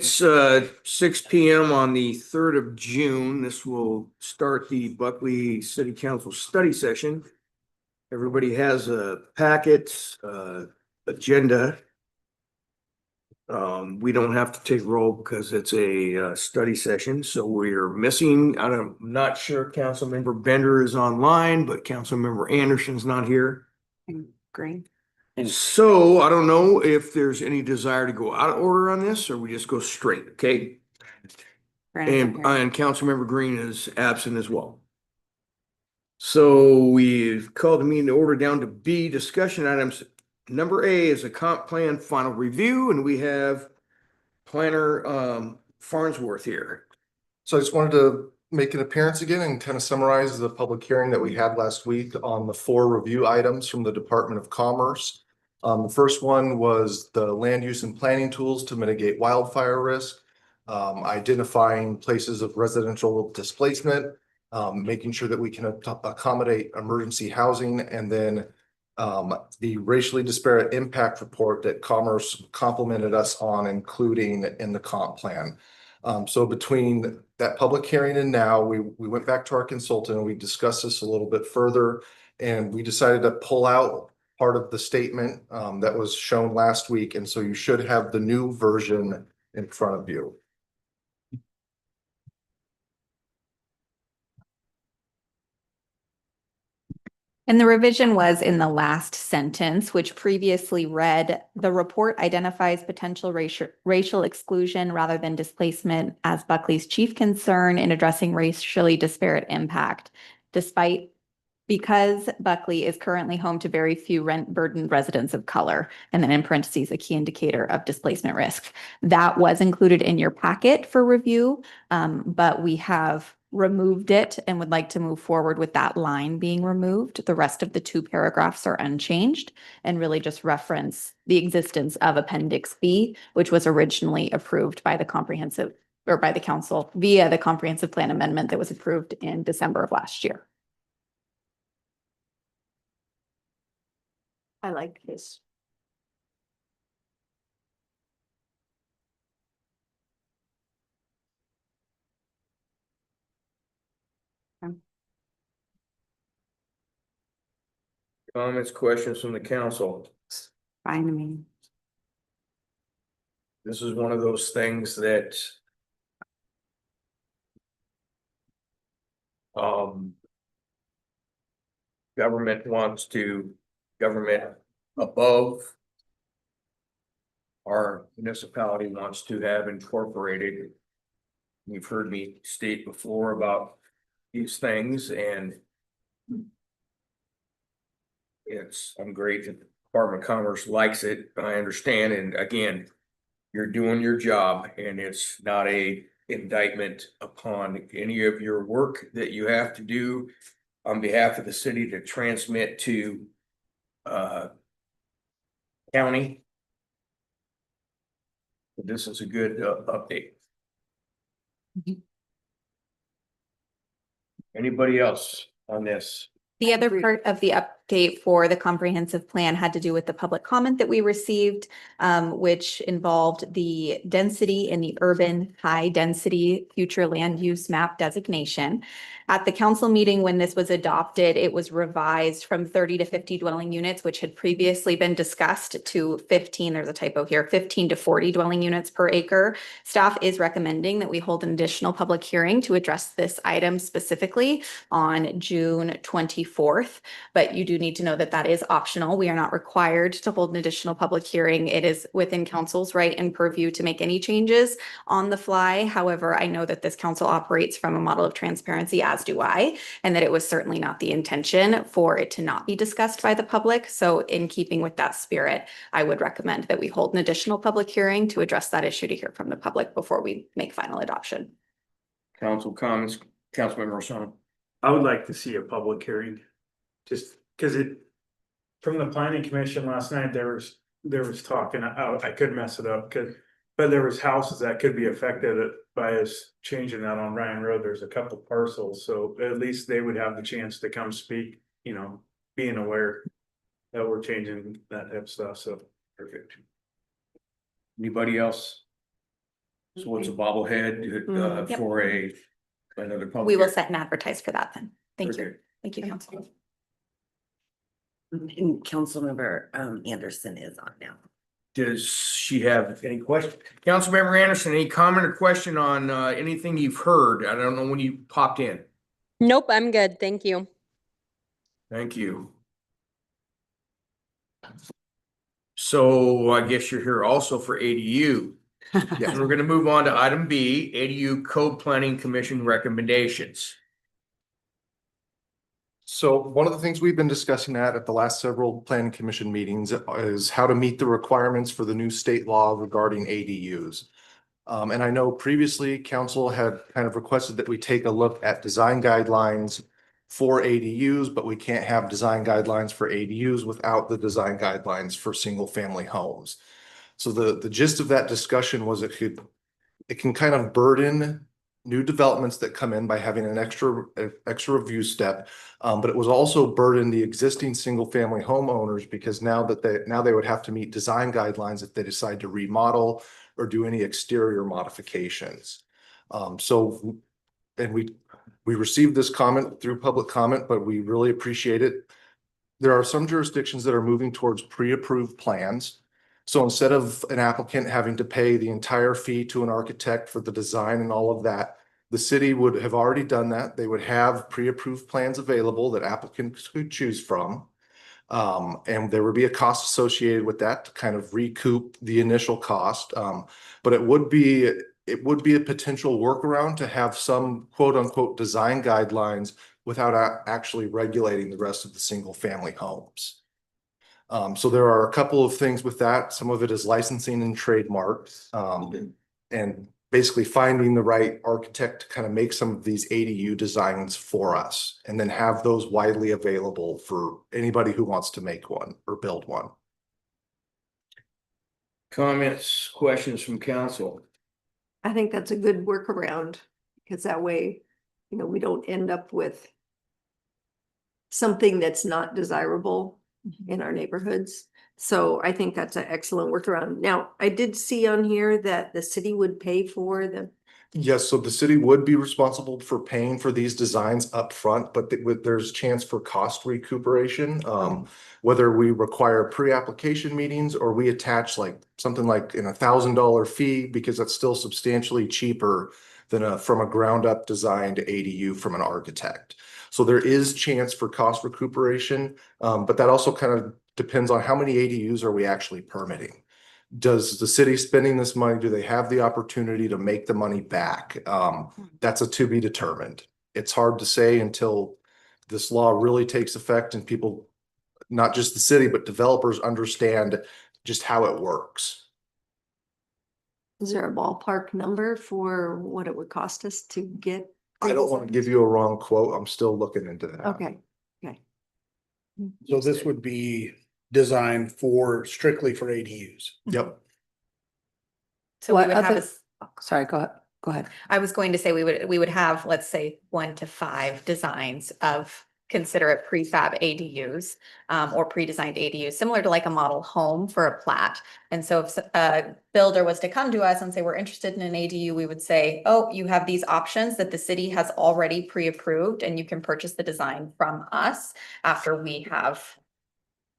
It's 6 p.m. on the 3rd of June. This will start the Buckley City Council study session. Everybody has a packet, agenda. We don't have to take roll because it's a study session, so we're missing. I'm not sure Councilmember Bender is online, but Councilmember Anderson's not here. Green. So I don't know if there's any desire to go out of order on this, or we just go straight, okay? And Councilmember Green is absent as well. So we've called the meeting to order down to B, discussion items. Number A is a comp plan final review, and we have Planner Farnsworth here. So I just wanted to make an appearance again and kind of summarize the public hearing that we had last week on the 4 review items from the Department of Commerce. The first one was the land use and planning tools to mitigate wildfire risk, identifying places of residential displacement, making sure that we can accommodate emergency housing, and then the racially disparate impact report that Commerce complimented us on including in the comp plan. So between that public hearing and now, we went back to our consultant and we discussed this a little bit further, and we decided to pull out part of the statement that was shown last week. And so you should have the new version in front of you. And the revision was in the last sentence, which previously read, the report identifies potential racial exclusion rather than displacement as Buckley's chief concern in addressing racially disparate impact, because Buckley is currently home to very few rent-burdened residents of color, and then in parentheses, a key indicator of displacement risk. That was included in your packet for review, but we have removed it and would like to move forward with that line being removed. The rest of the 2 paragraphs are unchanged and really just reference the existence of Appendix B, which was originally approved by the council via the comprehensive plan amendment that was approved in December of last year. I like this. Comments, questions from the council? Fine to me. This is one of those things that government above our municipality wants to have incorporated. You've heard me state before about these things, and I'm great that the Department of Commerce likes it. I understand, and again, you're doing your job, and it's not a indictment upon any of your work that you have to do on behalf of the city to transmit to county. This is a good update. Anybody else on this? The other part of the update for the comprehensive plan had to do with the public comment that we received, which involved the density in the urban high density future land use map designation. At the council meeting, when this was adopted, it was revised from 30 to 50 dwelling units, which had previously been discussed, to 15, there's a typo here, 15 to 40 dwelling units per acre. Staff is recommending that we hold an additional public hearing to address this item specifically on June 24th, but you do need to know that that is optional. We are not required to hold an additional public hearing. It is within council's right and purview to make any changes on the fly. However, I know that this council operates from a model of transparency, as do I, and that it was certainly not the intention for it to not be discussed by the public. So in keeping with that spirit, I would recommend that we hold an additional public hearing to address that issue to hear from the public before we make final adoption. Council comments, Councilmember Rosano. I would like to see a public hearing, just because from the planning commission last night, there was talk, and I could mess it up, but there was houses that could be affected by us changing that on Ryan Road. There's a couple parcels, so at least they would have the chance to come speak, being aware that we're changing that type of stuff, so perfect. Anybody else? So it's a bobblehead, Yep. for another public. We will hearing. set and advertise for that then. Thank you. Okay. Thank you, council. And Councilmember Anderson is on now. Does she have any question? Councilmember Anderson, any comment or question on anything you've heard? I don't know when you popped in. Nope, I'm good. Thank you. Thank you. So I guess you're here also for ADU. And we're gonna move on to item B, ADU Code Planning Commission recommendations. So one of the things we've been discussing at the last several planning commission meetings is how to meet the requirements for the new state law regarding ADUs. And I know previously council had kind of requested that we take a look at design guidelines for ADUs, but we can't have design guidelines for ADUs without the design guidelines for single family homes. So the gist of that discussion was it can kind of burden new developments that come in by having an extra review step. But it was also burden the existing single family homeowners because now they would have to meet design guidelines if they decide to remodel or do any exterior modifications. And we received this comment through public comment, but we really appreciate it. There are some jurisdictions that are moving towards pre-approved plans. So instead of an applicant having to pay the entire fee to an architect for the design and all of that, the city would have already done that. They would have pre-approved plans available that applicants could choose from. And there would be a cost associated with that to kind of recoup the initial cost. But it would be a potential workaround to have some quote unquote design guidelines without actually regulating the rest of the single family homes. So there are a couple of things with that. Some of it is licensing and trademarks, and basically finding the right architect to kind of make some of these ADU designs for us and then have those widely available for anybody who wants to make one or build one. Comments, questions from council? I think that's a good workaround, because that way, we don't end up with something that's not desirable in our neighborhoods. So I think that's an excellent workaround. Now, I did see on here that the city would pay for them. Yes, so the city would be responsible for paying for these designs up front, but there's chance for cost recuperation. Whether we require pre-application meetings or we attach something like an $1,000 fee, because that's still substantially cheaper than from a ground up designed ADU from an architect. So there is chance for cost recuperation, but that also kind of depends on how many ADUs are we actually permitting. Does the city spending this money, do they have the opportunity to make the money back? That's a to be determined. It's hard to say until this law really takes effect and people, not just the city, but developers understand just how it works. Is there a ballpark number for what it would cost us to get? I don't want to give you a wrong quote. I'm still looking into that. Okay, So this would be designed strictly for ADUs. Yep. So we What would have, other- sorry, go ahead. I was going to say we would have, let's say, 1 to 5 designs of considerate prefab ADUs or pre-designed ADUs, similar to like a model home for a plat. And so if a builder was to come to us and say, we're interested in an ADU, we would say, oh, you have these options that the city has already pre-approved and you can purchase the design from us after we have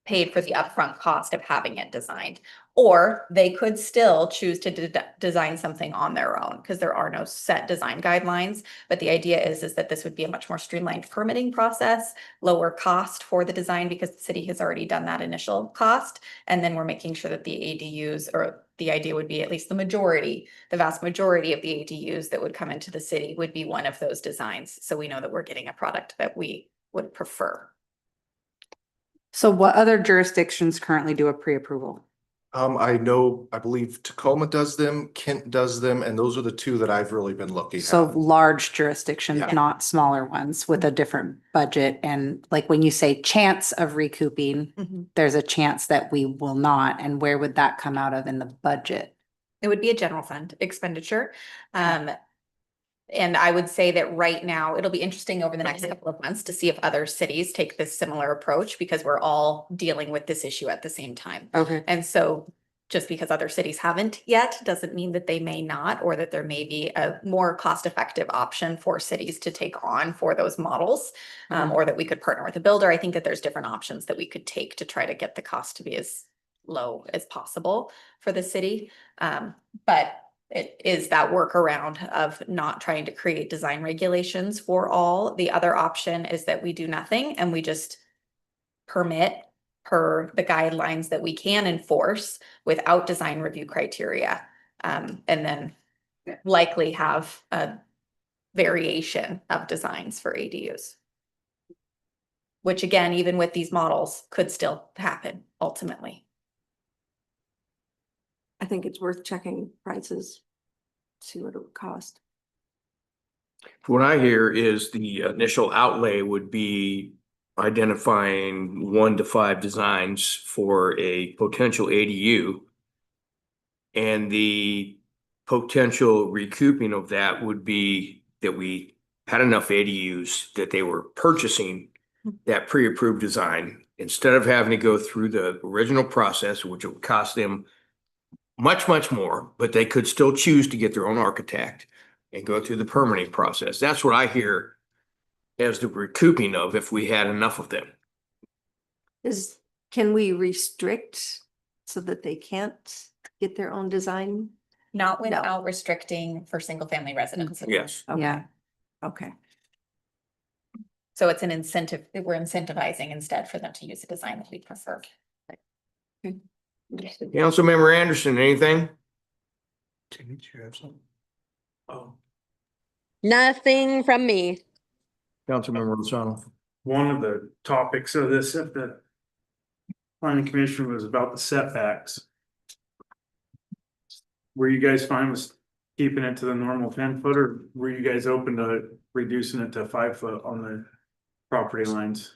paid for the upfront cost of having it designed. Or they could still choose to design something on their own because there are no set design guidelines. But the idea is that this would be a much more streamlined permitting process, lower cost for the design because the city has already done that initial cost. And then we're making sure that the ADUs, or the idea would be at least the vast majority of the ADUs that would come into the city would be one of those designs. So we know that we're getting a product that we would prefer. So what other jurisdictions currently do a pre-approval? I believe Tacoma does them, Kent does them, and those are the two that I've really been looking So at. large jurisdictions, Yeah. not smaller ones with a different budget. And like when you say chance of recouping, there's a chance that we will not. And where would that come out of in the budget? It would be a general fund expenditure. And I would say that right now, it'll be interesting over the next couple of months to see if other cities take this similar approach because we're all dealing with this issue at the same time. Okay. And so just because other cities haven't yet, doesn't mean that they may not, or that there may be a more cost-effective option for cities to take on for those models. Or that we could partner with a builder. I think that there's different options that we could take to try to get the cost to be as low as possible for the city. But it is that workaround of not trying to create design regulations for all. The other option is that we do nothing and we just permit per the guidelines that we can enforce without design review criteria. And then likely have a variation of designs for ADUs. Which again, even with these models, could still happen ultimately. I think it's worth checking prices, see what it would cost. What I hear is the initial outlay would be identifying 1 to 5 designs for a potential ADU. And the potential recouping of that would be that we had enough ADUs that they were purchasing that pre-approved design instead of having to go through the original process, which would cost them much, much more, but they could still choose to get their own architect and go through the permitting process. That's what I hear as the recouping of if we had enough of them. Can we restrict so that they can't get their own design? Not without restricting for single family residences. Yes. Okay. Yeah. Okay. So it's an incentive, we're incentivizing instead for them to use a design that we prefer. Understood. Councilmember Anderson, anything? Didn't you have something? Oh, Nothing from me. Councilmember Lozano. one of the topics of this at the planning commission was about the setbacks. Were you guys fine with keeping it to the normal 10 foot, or were you guys open to reducing it to 5 foot on the property lines?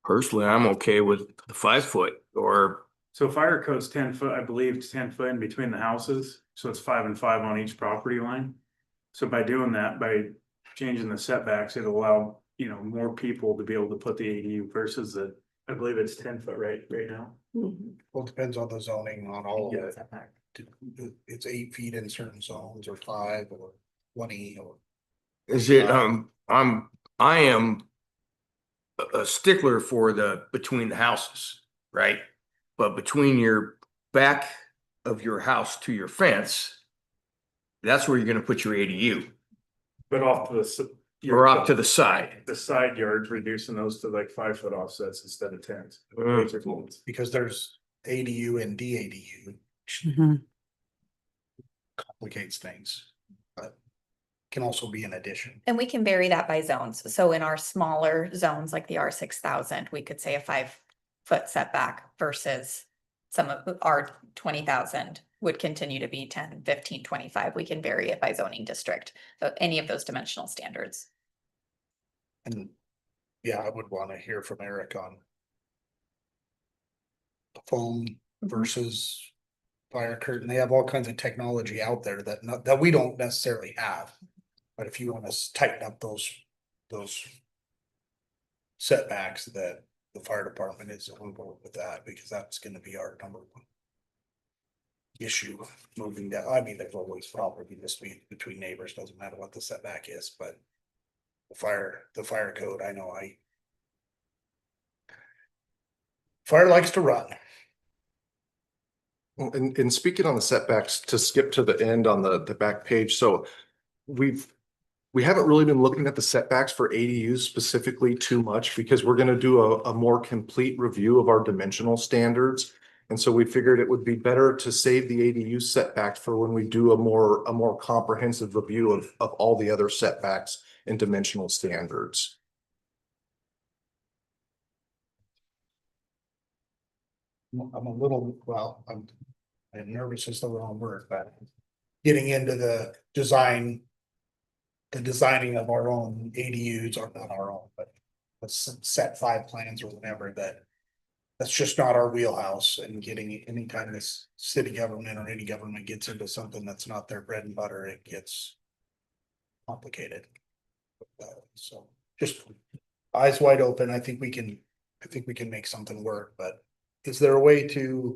Personally, I'm okay with the 5 foot or So fire code's 10 foot, I believe it's 10 foot in between the houses, so it's 5 and 5 on each property line. So by doing that, by changing the setbacks, it'll allow, more people to be able to put the ADU versus I believe it's 10 foot right now. Mhm. Well, it depends on the zoning on all of Yeah. it. It's 8 feet in certain zones or 5 or 20 or. is it, I am a stickler for the between the houses, right? But between your back of your house to your fence, that's where you're gonna put your ADU But off to or off to the side. the side yards, reducing those to like 5 foot offsets instead of 10s. Because there's ADU and DADU, which Mhm. complicates things. But can also be an addition. And we can vary that by zones. So in our smaller zones, like the R 6000, we could say a 5-foot setback versus some of our 20,000 would continue to be 10, 15, 25. We can vary it by zoning district. So any of those dimensional standards. And yeah, I would want to hear from Eric on the foam versus fire curtain. They have all kinds of technology out there that we don't necessarily have. But if you want to tighten up those setbacks, that the fire department is on board with that, because that's gonna be our number one issue moving down. I mean, there's always probably dispute between neighbors, doesn't matter what the setback is, but the fire code, I know fire likes to run. Well, and speaking on the setbacks, to skip to the end on the back page, so we haven't really been looking at the setbacks for ADUs specifically too much, because we're gonna do a more complete review of our dimensional standards. And so we figured it would be better to save the ADU setbacks for when we do a more comprehensive review of all the other setbacks and dimensional standards. I'm a little, well, I'm nervous is the wrong word, but getting into the designing of our own ADUs, or not our own, but let's set 5 plans or whatever, that's just not our wheelhouse. And getting any time this city government or any government gets into something that's not their bread and butter, it gets complicated. So just eyes wide open. I think we can make something work, but is there a way to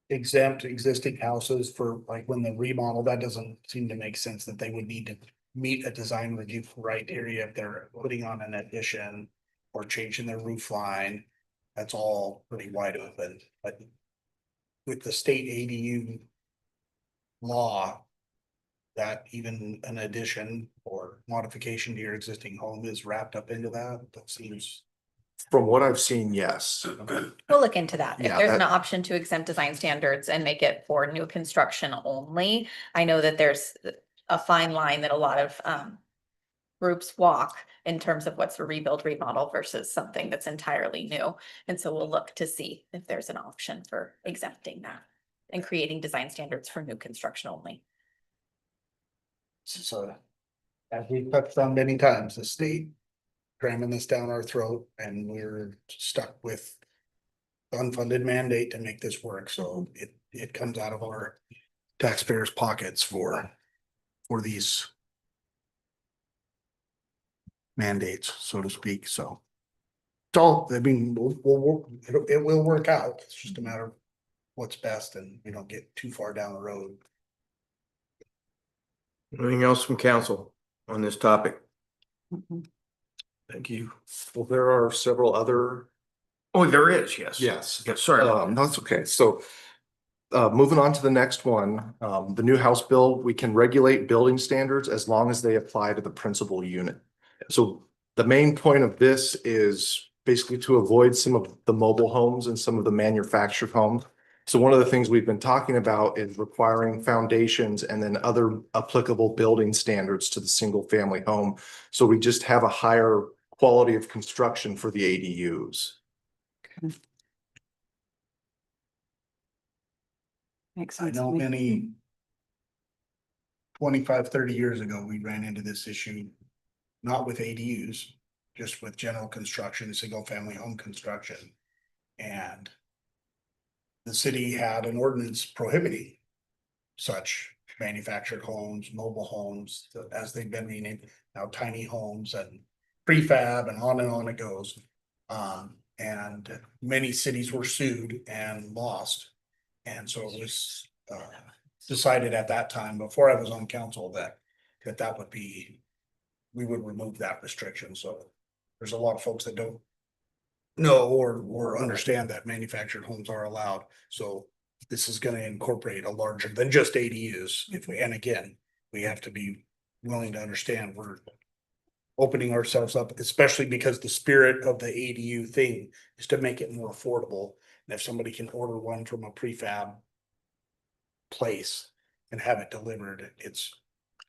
exempt existing houses for like when the remodel? That doesn't seem to make sense that they would need to meet a design review criteria if they're putting on an addition or changing their roof line. That's all pretty wide open, but with the state ADU law, that even an addition or modification to your existing home is wrapped up into that. That seems. From what I've seen, yes. We'll look into that. If Yeah, there's an that- option to exempt design standards and make it for new construction only. I know that there's a fine line that a lot of groups walk in terms of what's a rebuild remodel versus something that's entirely new. And so we'll look to see if there's an option for exempting that and creating design standards for new construction only. So, as we've touched on many times, the state cramming this down our throat and we're stuck with unfunded mandate to make this work, so it comes out of our taxpayers' pockets for these mandates, so to speak, so. It's all, I mean, it will work out, it's just a matter of what's best and we don't get too far down the road. Anything else from council on this topic? Thank you. Well, there are several other. Oh, there is, yes. Yes. Yes, sorry. about that. No, that's okay. So moving on to the next one, the new House bill, we can regulate building standards as long as they apply to the principal unit. So the main point of this is basically to avoid some of the mobile homes and some of the manufactured homes. So one of the things we've been talking about is requiring foundations and then other applicable building standards to the single family home. So we just have a higher quality of construction for the ADUs. Makes I sense. to know me. many 25, 30 years ago, we ran into this issue, not with ADUs, just with general construction, single family home construction. And the city had an ordinance prohibiting such manufactured homes, mobile homes, as they've been renamed, now tiny homes and prefab and on it goes. And many cities were sued and lost. And so it was decided at that time, before I was on council, that would be, we would remove that restriction. So there's a lot of folks that don't know or understand that manufactured homes are allowed. So this is gonna incorporate a larger than just ADUs. And again, we have to be willing to understand we're opening ourselves up, especially because the spirit of the ADU thing is to make it more affordable. And if somebody can order one from a prefab place and have it delivered, it's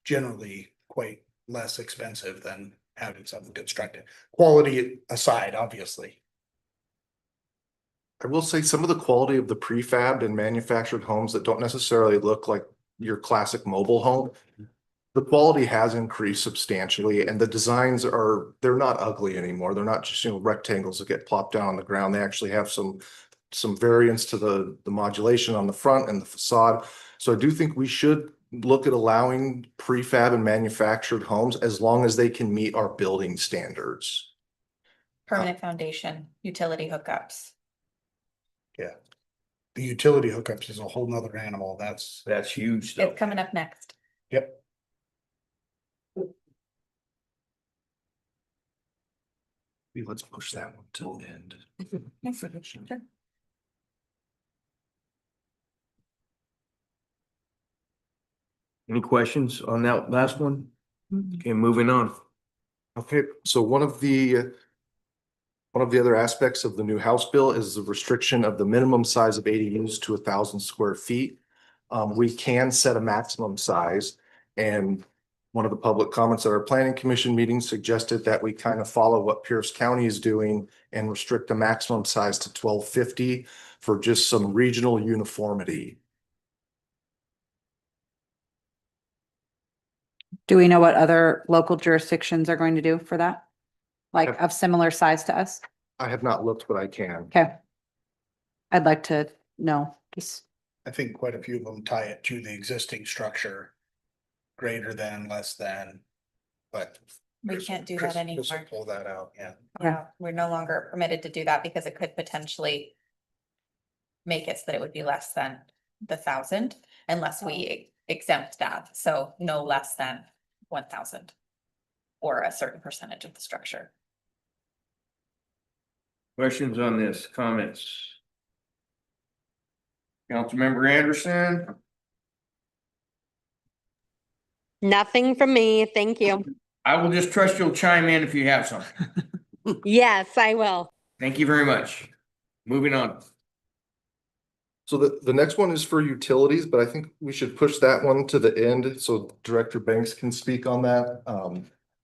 generally quite less expensive than having something constructed. Quality aside, obviously. I will say some of the quality of the prefabbed and manufactured homes that don't necessarily look like your classic mobile home. The quality has increased substantially and the designs they're not ugly anymore. They're not just, rectangles that get plopped down on the ground. They actually have some variance to the modulation on the front and the facade. So I do think we should look at allowing prefab and manufactured homes as long as they can meet our building standards. Permanent foundation, utility hookups. The utility hookups is a whole nother animal. That's, That's huge stuff. It's coming up next. yep. Let's push that one till the end. Sure. Any questions on that last one? Okay, moving on. Okay, so one of the other aspects of the new House bill is the restriction of the minimum size of ADUs to 1,000 square feet. We can set a maximum size, and one of the public comments at our planning commission meeting suggested that we kind of follow what Pierce County is doing and restrict the maximum size to 1,250 for just some regional uniformity. Do we know what other local jurisdictions are going to do for that? Like Yep. of similar size to us? I have not looked, but I can. Okay. I'd like to know, just, I think quite a few of them tie it to the existing structure. Greater than, less than, but We can't do that anymore. Just pull that out, yeah. Yeah, we're no longer permitted to do that because it could potentially make it so that it would be less than the 1,000 unless we exempt that. So no less than 1,000 or a certain percentage of the structure. Questions on this, comments? Councilmember Anderson? Nothing from me. Thank you. I will just trust you'll chime in if you have something. Yes, I will. Thank you very much. Moving on. So the next one is for utilities, but I think we should push that one to the end so Director Banks can speak on that.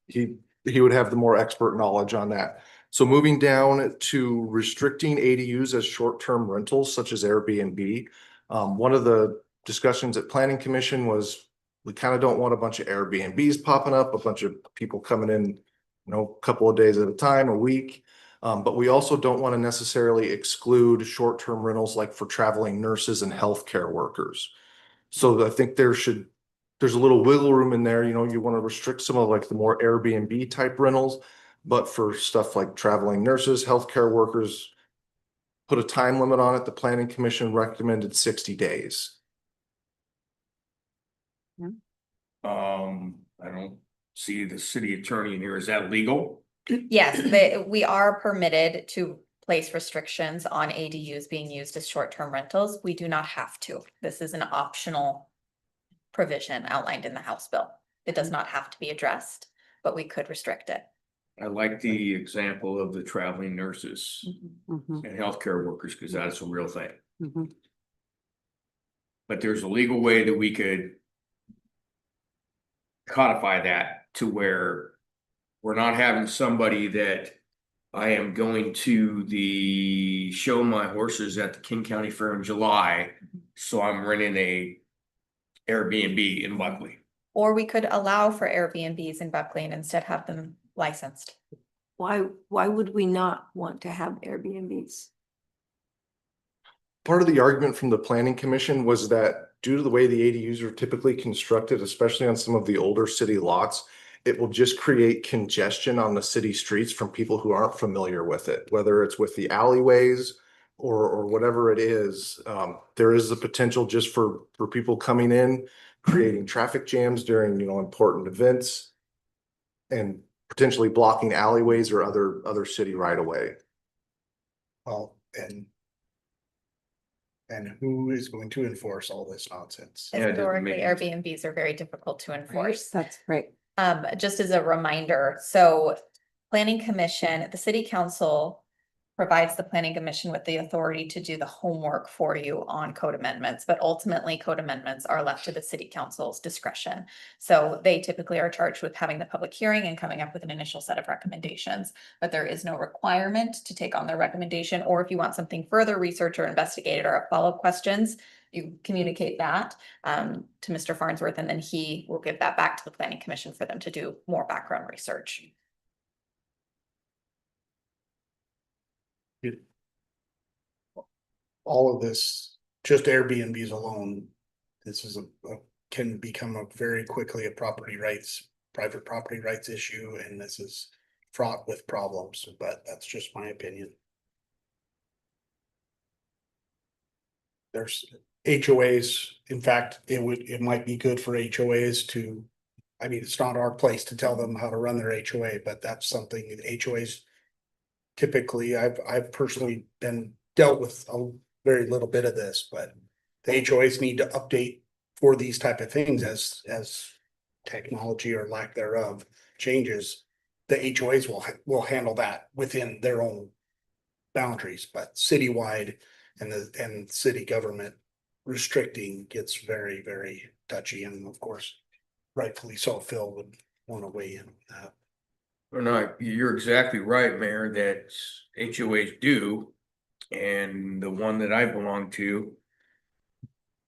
He would have the more expert knowledge on that. So moving down to restricting ADUs as short-term rentals such as Airbnb. One of the discussions at Planning Commission was we kind of don't want a bunch of Airbnbs popping up, a bunch of people coming in, a couple of days at a time, a week. But we also don't want to necessarily exclude short-term rentals like for traveling nurses and healthcare workers. So I think there's a little wiggle room in there, you want to restrict some of like the more Airbnb type rentals, but for stuff like traveling nurses, healthcare workers, put a time limit on it. The Planning Commission recommended 60 days. I don't see the city attorney in here. Is that legal? Yes, we are permitted to place restrictions on ADUs being used as short-term rentals. We do not have to. This is an optional provision outlined in the House bill. It does not have to be addressed, but we could restrict it. I like the example of the traveling nurses Mhm, and healthcare workers, because that's a real thing. mhm. But there's a legal way that we could codify that to where we're not having somebody that I am going to the show my horses at the King County Fair in July, so I'm renting a Airbnb in Buckley. Or we could allow for Airbnbs in Buckley and instead have them licensed. Why would we not want to have Airbnbs? Part of the argument from the Planning Commission was that due to the way the ADUs are typically constructed, especially on some of the older city lots, it will just create congestion on the city streets from people who aren't familiar with it, whether it's with the alleyways or whatever it is. There is the potential just for people coming in, creating traffic jams during, important events and potentially blocking alleyways or other city right away. Well, and who is going to enforce all this nonsense? Yeah, it doesn't Historically, make- Airbnbs are very difficult to enforce. That's right. Just as a reminder, so Planning Commission, the City Council provides the Planning Commission with the authority to do the homework for you on code amendments, but ultimately code amendments are left to the City Council's discretion. So they typically are charged with having the public hearing and coming up with an initial set of recommendations, but there is no requirement to take on their recommendation, or if you want something further research or investigated or follow-up questions, you communicate that to Mr. Farnsworth, and then he will give that back to the Planning Commission for them to do more background research. All of this, just Airbnbs alone, this is can become very quickly a private property rights issue, and this is fraught with problems, but that's just my opinion. There's HOAs, in fact, it might be good for HOAs to, it's not our place to tell them how to run their HOA, but that's something that HOAs typically, I've personally been dealt with a very little bit of this, but the HOAs need to update for these type of things as technology or lack thereof changes. The HOAs will handle that within their own boundaries, but citywide and city government restricting gets very, very touchy, and of course, rightfully so, Phil would want to weigh in on that. Or not, you're exactly right, Mayor, that HOAs do. And the one that I belong to,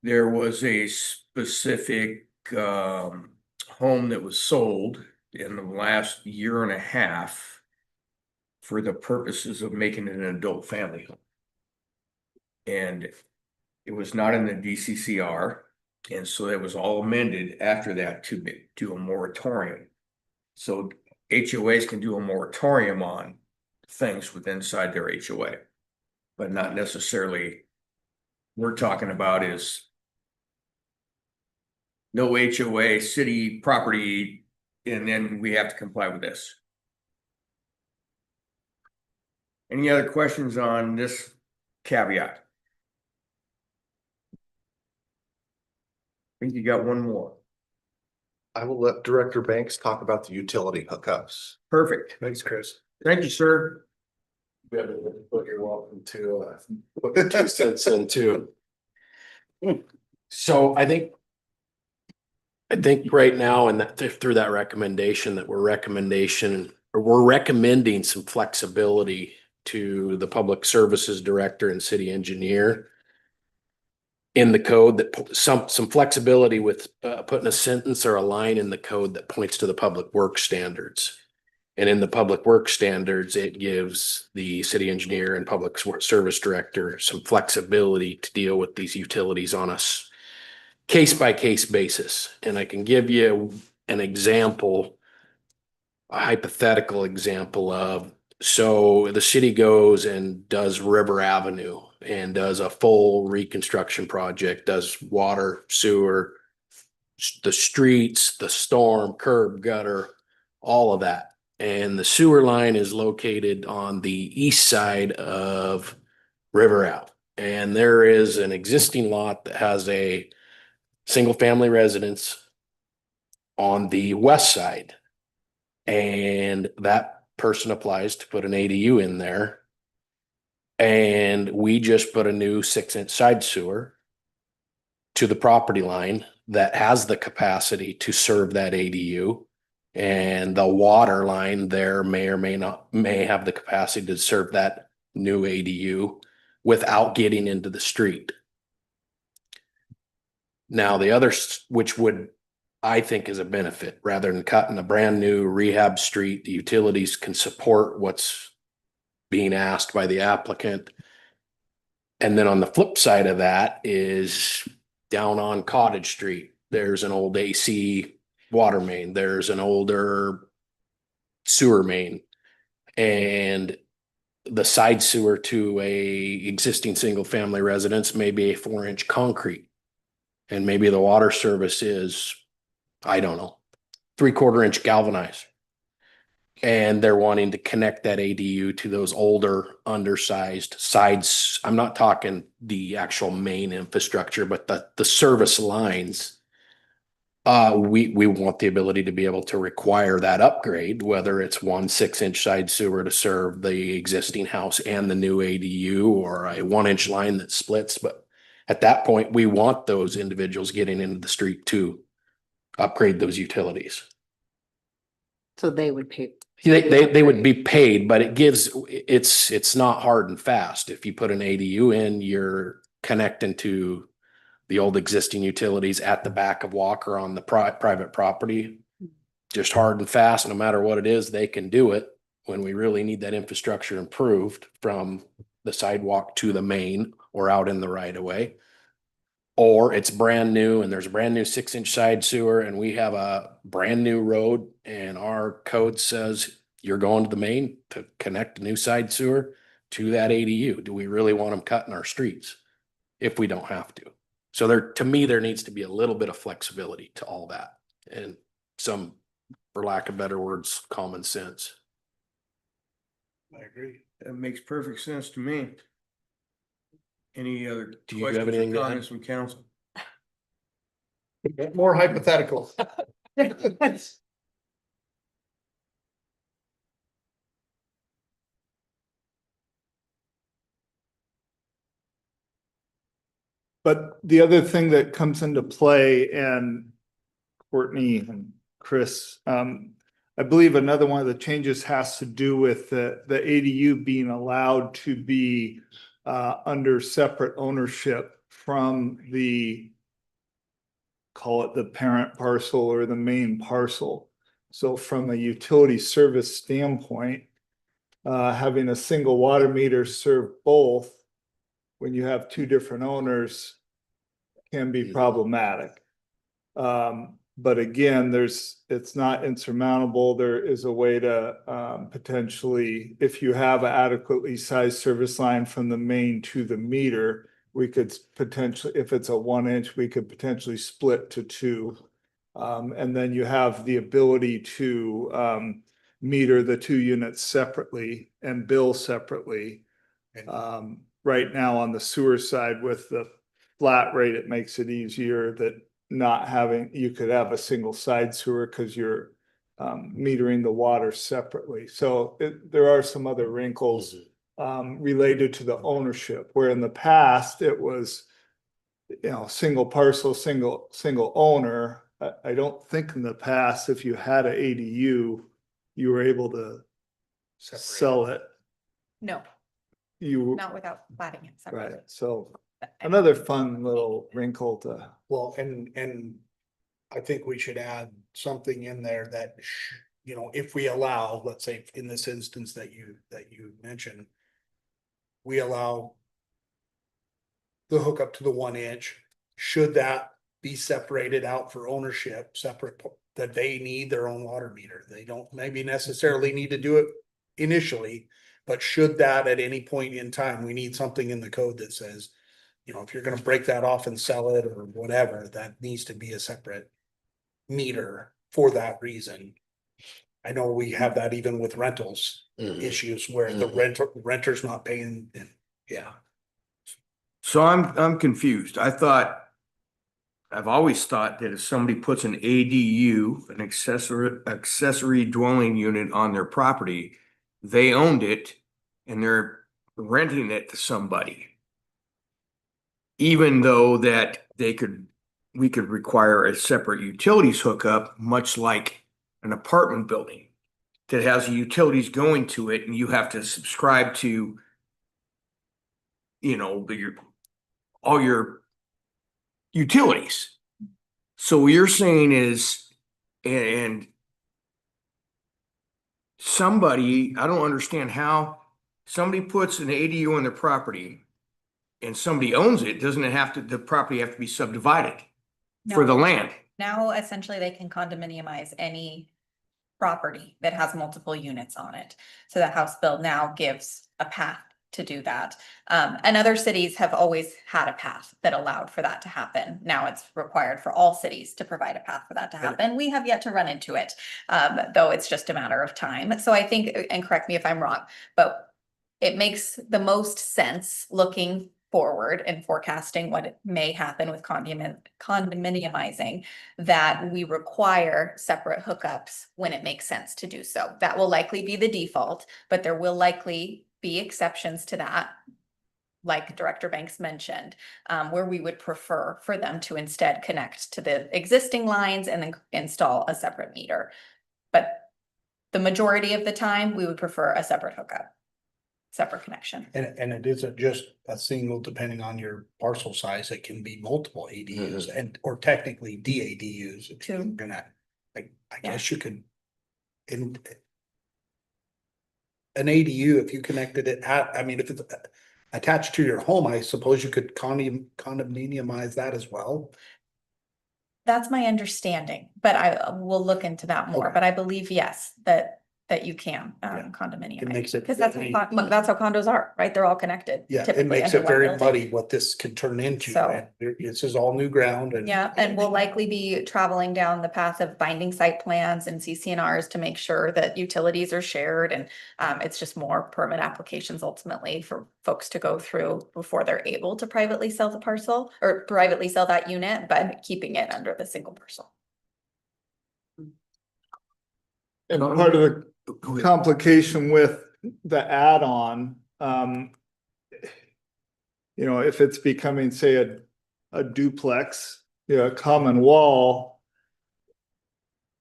there was a specific home that was sold in the last year and a half for the purposes of making it an adult family home. And it was not in the DCCR, and so it was all amended after that to a moratorium. So HOAs can do a moratorium on things with inside their HOA. But not necessarily, we're talking about is no HOA, city property, and then we have to comply with this. Any other questions on this caveat? I think you got one more. I will let Director Banks talk about the utility hookups. Perfect. Thanks, Chris. Thank you, sir. You're welcome to, put 2 cents in too. So I think right now, and that through that recommendation that we're recommending some flexibility to the public services director and city engineer in the code, that some flexibility with putting a sentence or a line in the code that points to the public works standards. And in the public works standards, it gives the city engineer and public service director some flexibility to deal with these utilities on a case by case basis. And I can give you an example, a hypothetical example of, so the city goes and does River Avenue and does a full reconstruction project, does water, sewer, the streets, the storm, curb, gutter, all of that. And the sewer line is located on the east side of River Ave. And there is an existing lot that has a single family residence on the west side. And that person applies to put an ADU in there. And we just put a new 6-inch side sewer to the property line that has the capacity to serve that ADU. And the water line there may or may have the capacity to serve that new ADU without getting into the street. Now, the other, which would, I think, is a benefit, rather than cutting a brand new rehab street, the utilities can support what's being asked by the applicant. And then on the flip side of that is down on Cottage Street, there's an old AC water main, there's an older sewer main, and the side sewer to a existing single family residence may be a 4-inch concrete, and maybe the water service is, I don't know, 3/4 inch galvanized, and they're wanting to connect that ADU to those older undersized sides. I'm not talking the actual main infrastructure, but the service lines. We want the ability to be able to require that upgrade, whether it's 1 6-inch side sewer to serve the existing house and the new ADU, or a 1-inch line that splits. But at that point, we want those individuals getting into the street to upgrade those utilities. So they would pay. They would be paid, but it's not hard and fast. If you put an ADU in, you're connecting to the old existing utilities at the back of Walker on the private property. Just hard and fast, no matter what it is, they can do it. When we really need that infrastructure improved from the sidewalk to the main or out in the right of way, or it's brand new and there's a brand new 6-inch side sewer and we have a brand new road and our code says you're going to the main to connect a new side sewer to that ADU. Do we really want them cutting our streets if we don't have to? So to me, there needs to be a little bit of flexibility to all that, and some, for lack of better words, common sense. I agree. That makes perfect sense to me. Any other Do you have questions anything or to add? comments from council? More hypothetical. But the other thing that comes into play, and Courtney and Chris, I believe another one of the changes has to do with the ADU being allowed to be under separate ownership from the, call it the parent parcel or the main parcel. So from a utility service standpoint, having a single water meter serve both when you have two different owners can be problematic. But again, it's not insurmountable. There is a way to potentially, if you have an adequately sized service line from the main to the meter, we could potentially, if it's a 1 inch, we could potentially split to 2. And then you have the ability to meter the 2 units separately and bill separately. Right now on the sewer side with the flat rate, it makes it easier that not having, you could have a single side sewer because you're metering the water separately. So there are some other wrinkles related to the ownership, where in the past it was, single parcel, single owner. I don't think in the past, if you had an ADU, you were able to sell it. No, You, not without platting it separately. right, so another fun little wrinkle to. Well, and I think we should add something in there that, if we allow, let's say in this instance that you mentioned, we allow the hookup to the 1 inch, should that be separated out for ownership, separate, that they need their own water meter. They don't maybe necessarily need to do it initially, but should that at any point in time, we need something in the code that says, if you're gonna break that off and sell it or whatever, that needs to be a separate meter for that reason. I know we have that even with rentals issues where the renter's not paying, and yeah. So I'm confused. I've always thought that if somebody puts an ADU, an accessory dwelling unit on their property, they owned it and they're renting it to somebody. Even though that we could require a separate utilities hookup, much like an apartment building that has utilities going to it, and you have to subscribe to, all your utilities. So what you're saying is, and somebody, I don't understand how somebody puts an ADU on their property and somebody owns it, doesn't it have to, the property have to be subdivided for the No. land? Now, essentially, they can condominiumize any property that has multiple units on it. So the House bill now gives a path to do that. And other cities have always had a path that allowed for that to happen. Now it's required for all cities to provide a path for that to happen. We have yet to run into it, though it's just a matter of time. So I think, and correct me if I'm wrong, but it makes the most sense looking forward and forecasting what may happen with condominiumizing, that we require separate hookups when it makes sense to do so. That will likely be the default, but there will likely be exceptions to that, like Director Banks mentioned, where we would prefer for them to instead connect to the existing lines and then install a separate meter. But the majority of the time, we would prefer a separate hookup, separate connection. And it isn't just a single, depending on your parcel size, it can be multiple ADUs or technically DADUs. If you're gonna, I guess you could, in an ADU, if you connected it, if it's attached to your home, I suppose you could condominiumize that as well. That's my understanding, but I will look into that more, Okay. but I believe, yes, that you can condominium. It makes it Because that's how condos are, right? They're all connected. Yeah, it typically makes under it one very building. muddy what this can turn into. So- And this is all new ground and. Yeah, and we'll likely be traveling down the path of binding site plans and CCNRs to make sure that utilities are shared, and it's just more permit applications ultimately for folks to go through before they're able to privately sell the parcel or privately sell that unit, but keeping it under the single parcel. And part of the complication with the add-on, if it's becoming, say, a duplex, a common wall,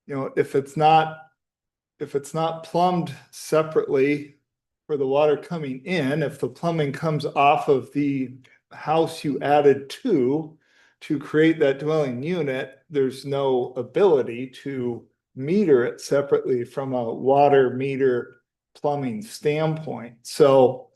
if it's not plumbed separately for the water coming in, if the plumbing comes off of the house you added to create that dwelling unit, there's no ability to meter it separately from a water meter plumbing standpoint. So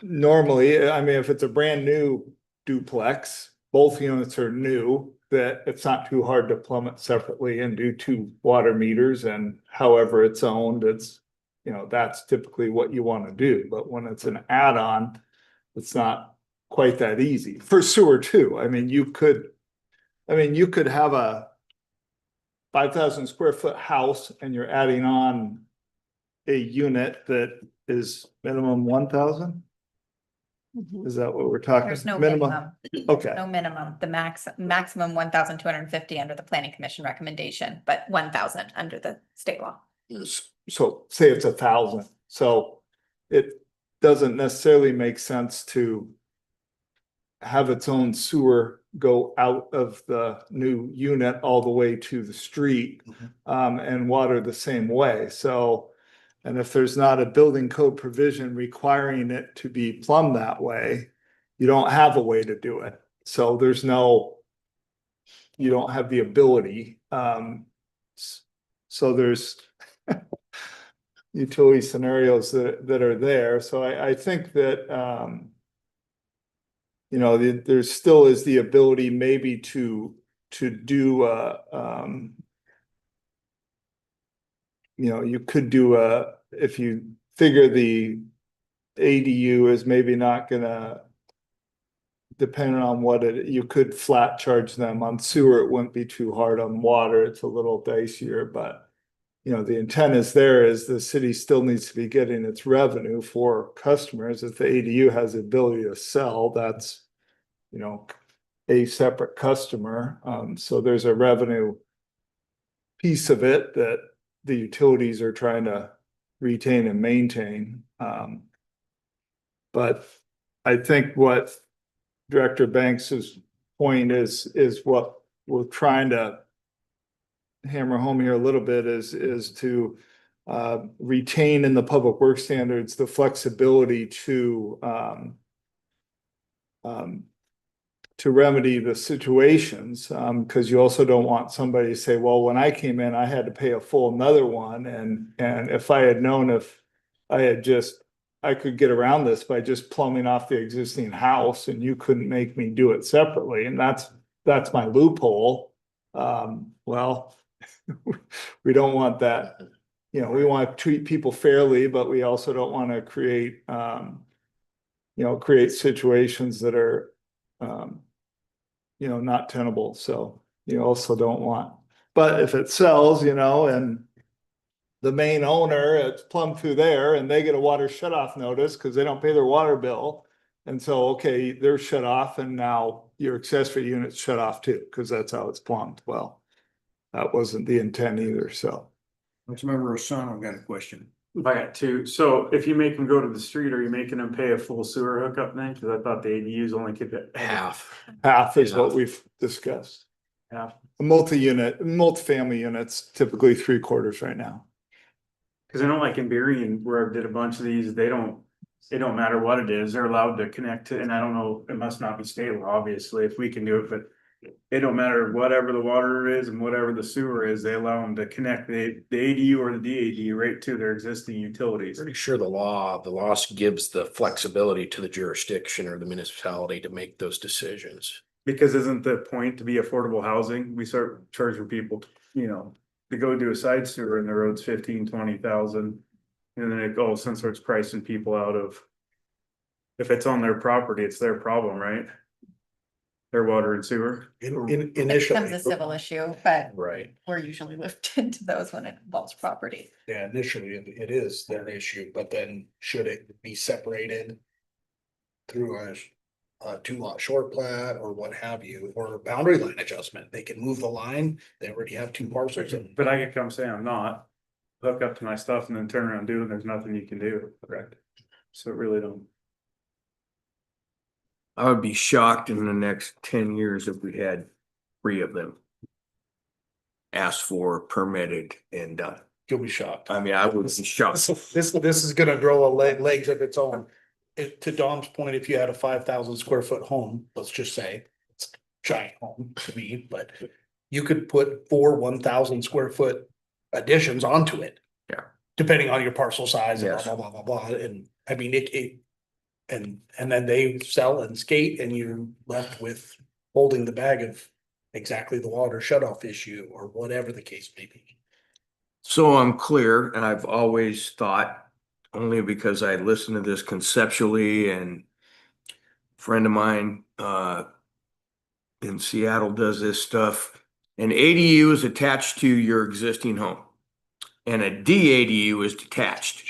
normally, if it's a brand new duplex, both units are new, that it's not too hard to plumb it separately and do 2 water meters, and however it's owned, it's, you know, that's typically what you want to do. But when it's an add-on, it's not quite that easy for sewer too. I mean, you could have a 5,000 square foot house and you're adding on a unit that is minimum 1,000? Is that what we're talking? There's no minimum, Okay, no minimum, the maximum 1,250 under the planning commission recommendation, but 1,000 under the state law. so say it's 1,000, so it doesn't necessarily make sense to have its own sewer go out of the new unit all the way to the street, and water the same way, so. And if there's not a building code provision requiring it to be plumbed that way, you don't have a way to do it. So there's no, you don't have the ability. So there's utility scenarios that are there. So I think that, you know, there still is the ability maybe to do you know, you could do if you figure the ADU is maybe not gonna, depending on what you could flat charge them on sewer, it wouldn't be too hard. On water, it's a little dicier, but you know, the intent is the city still needs to be getting its revenue for customers. If the ADU has the ability to sell, that's, you know, a separate customer. So there's a revenue piece of it that the utilities are trying to retain and maintain. But I think what Director Banks's point is what we're trying to hammer home here a little bit is to retain in the public works standards the flexibility to remedy the situations, because you also don't want somebody to say, well, when I came in, I had to pay a full another one, and if I had known, if I could get around this by just plumbing off the existing house, and you couldn't make me do it separately, and that's my loophole. Well, we don't want that. You know, we want to treat people fairly, but we also don't want to create situations that are you know, not tenable. So you also don't want, but if it sells, you know, and the main owner, it's plumbed through there and they get a water shut off notice because they don't pay their water bill. And so, okay, they're shut off and now your accessory unit's shut off too, because that's how it's plumbed. Well, that wasn't the intent either, so. Councilmember Osano, I've got a question. I got 2. So if you make them go to the street, are you making them pay a full sewer hookup then? Cause I thought the ADUs only could get half. Half is what we've discussed. half. Multifamily units, typically 3/4 right now. Cause I know like in Berrien where I did a bunch of these, it don't matter what it is, they're allowed to connect to, and I don't know, it must not be state law, obviously, if we can do it, but. It don't matter whatever the water is and whatever the sewer is, they allow them to connect the ADU or the DAD right to their existing utilities. Pretty sure the law gives the flexibility to the jurisdiction or the municipality to make those decisions. Because isn't the point to be affordable housing? We start charging people, you know, to go do a side sewer and the road's 15,000-20,000. And then it all of a sudden starts pricing people out of. If it's on their property, it's their problem, right? Their water and sewer. It becomes a Initially, civil issue, but Right. we're usually whipped into those when it involves property. yeah, initially it is their issue, but then should it be separated through a 2-lot short plat or what have you, or a boundary line adjustment, they can move the line, they already have 2 parcels. But I could come say I'm not. Hook up to my stuff and then turn around and do it, and there's nothing you can do. Correct. So it really don't. I would be shocked in the next 10 years if we had 3 of them asked for, permitted, and done. You'll be shocked. I mean, I would be shocked. This is gonna grow legs of its own. To Dom's point, if you had a 5,000 square foot home, let's just say, it's a giant home to me, but you could put 4 1,000 square foot additions onto it. Yeah. Depending on your parcel size and Yes. blah, blah, blah, blah, blah, and I mean, and then they sell and skate and you're left with holding the bag of exactly the water shut off issue or whatever the case may be. So I'm clear, and I've always thought, only because I listened to this conceptually, and a friend of mine in Seattle does this stuff. An ADU is attached to your existing home, and a DADU is detached.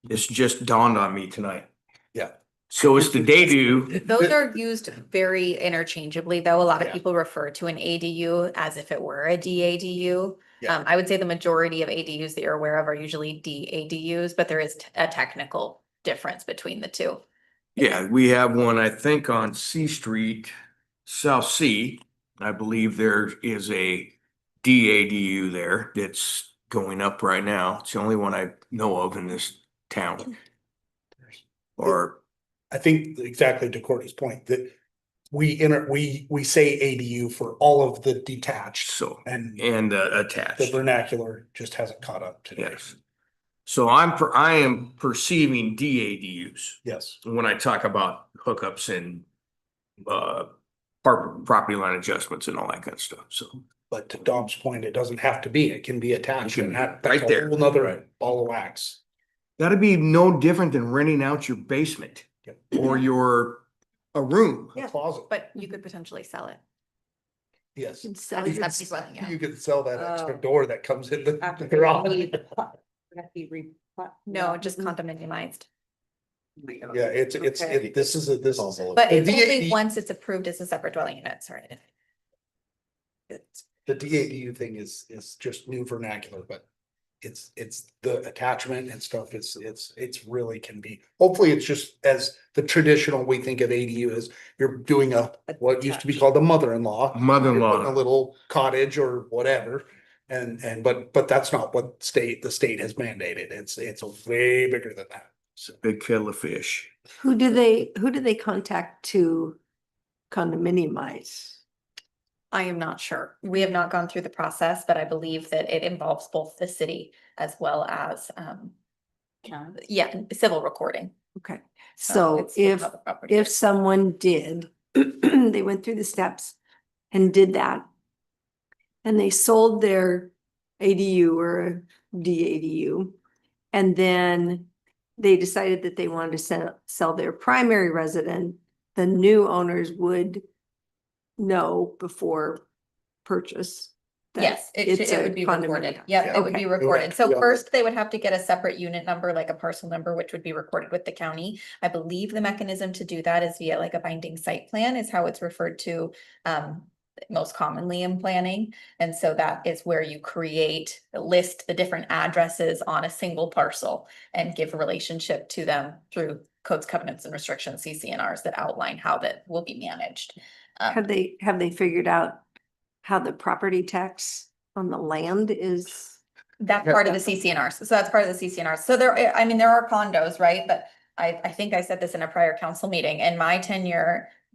This just dawned on me tonight. Yeah. So it's the DADU. Those are used very interchangeably, though. A lot of Yeah. people refer to an ADU as if it were a DADU. Yeah. I would say the majority of ADUs that you're aware of are usually DADUs, but there is a technical difference between the two. Yeah, we have one, I think, on C Street, South C. I believe there is a DADU there that's going up right now. It's the only one I know of in this town. Or, I think exactly to Courtney's point that we say ADU for all of the detached so, and and the attached, vernacular just hasn't caught up today. yes. So I am perceiving DADUs Yes. when I talk about hookups and property line adjustments and all that kind of stuff, so. But to Dom's point, it doesn't have to be. It can be attached. It can And be that's right a there. whole nother Right. ball of wax. That'd be no different than renting out your basement Yep. or a room. A closet. But you could potentially sell it. Yes. And sell As a your- separate dwelling unit. You can sell that extra Oh. door that comes in the After garage. No, just condominiumized. Yeah, it's, Okay. this is a, this is. But The it's only DADU once it's approved as a separate dwelling unit, sorry. The DADU thing is just new vernacular, but it's the attachment and stuff. It's really can be, hopefully it's just as the traditional we think of ADU as you're doing what used to be called a mother-in-law. You're putting a Mother-in-law, little cottage or whatever. But that's not what the state has mandated. It's way bigger than that. it's a big kettle of fish. Who do they contact to condominiumize? I am not sure. We have not gone through the process, but I believe that it involves both the city as well as, civil recording. Okay, so It's still if public property. if someone did, they went through the steps and did that. And they sold their ADU or a DADU. And then they decided that they wanted to sell their primary resident, the new owners would know before purchase. that Yes, it's it a would be condominium. recorded. Yeah, it would be Okay. recorded. So Yeah. first, they would have to get a separate unit number, like a parcel number, which would be recorded with the county. I believe the mechanism to do that is via like a binding site plan is how it's referred to most commonly in planning. And so that is where you list the different addresses on a single parcel and give a relationship to them through codes, covenants, and restrictions, CCNRs that outline how that will be managed. Have they figured out how the property tax on the land is? That's part of the CCNRs. So that's part of the CCNRs. So there are condos, right? But I think I said this in a prior council meeting. In my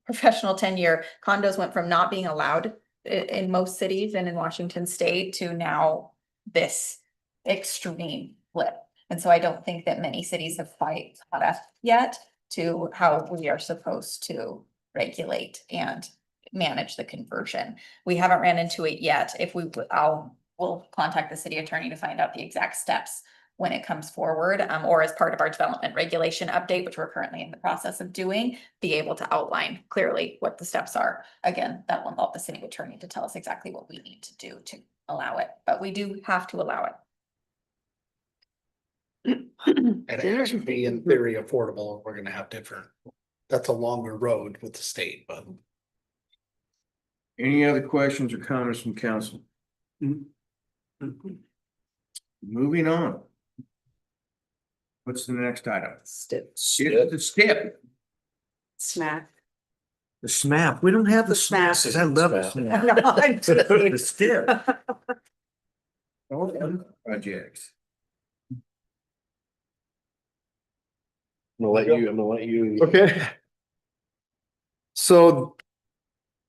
professional tenure, condos went from not being allowed in most cities and in Washington state to now this extreme flip. And so I don't think that many cities have quite caught up yet to how we are supposed to regulate and manage the conversion. We haven't ran into it yet. We'll contact the city attorney to find out the exact steps when it comes forward, or as part of our development regulation update, which we're currently in the process of doing, be able to outline clearly what the steps are. Again, that will involve the city attorney to tell us exactly what we need to do to allow it, but we do have to allow it. And it has to be in theory affordable. We're gonna have that's a longer road with the state, but. Any other questions or comments from council? Moving on. What's the next item? It's the STIP, Smack. the SMAP. We don't have the SMAP. SMAP. I love the SMAP. No, I'm just kidding. The STIP. All the other projects. I'm gonna let you. Okay. So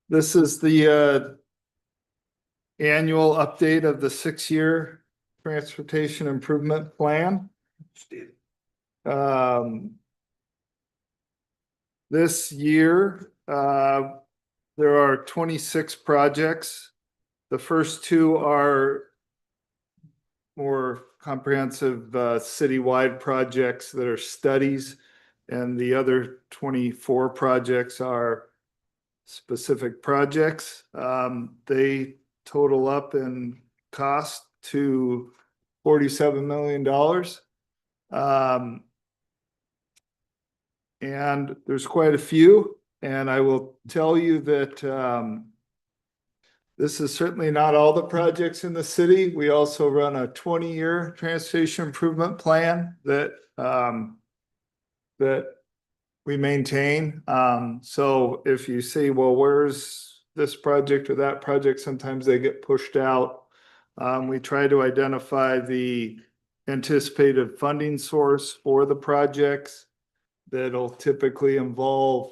this is the annual update of the 6-year transportation improvement plan. This year, there are 26 projects. The first two are more comprehensive citywide projects that are studies. And the other 24 projects are specific projects. They total up in cost to $47 million. And there's quite a few, and I will tell you that this is certainly not all the projects in the city. We also run a 20-year transportation improvement plan that we maintain. So if you say, well, where's this project or that project, sometimes they get pushed out. We try to identify the anticipated funding source for the projects. That'll typically involve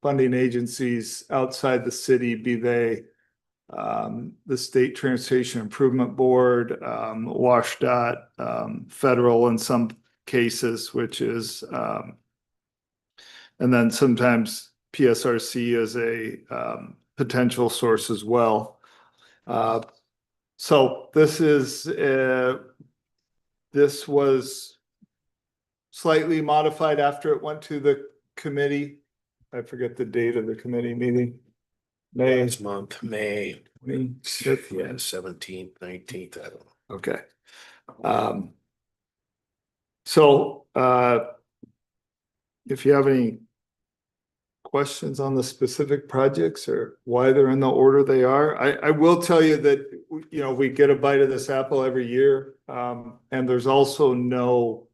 funding agencies outside the city, be they the State Transportation Improvement Board, WashDOT, federal in some cases, which is, and then sometimes PSRC is a potential source as well. So this was slightly modified after it went to the committee. I forget the date of the committee meeting. May. Last month, May. Yeah, 17th, 19th, I don't know. Okay. If you have any questions on the specific projects or why they're in the order they are, I will tell you that, you know, we get a bite of this apple every year. And there's also no,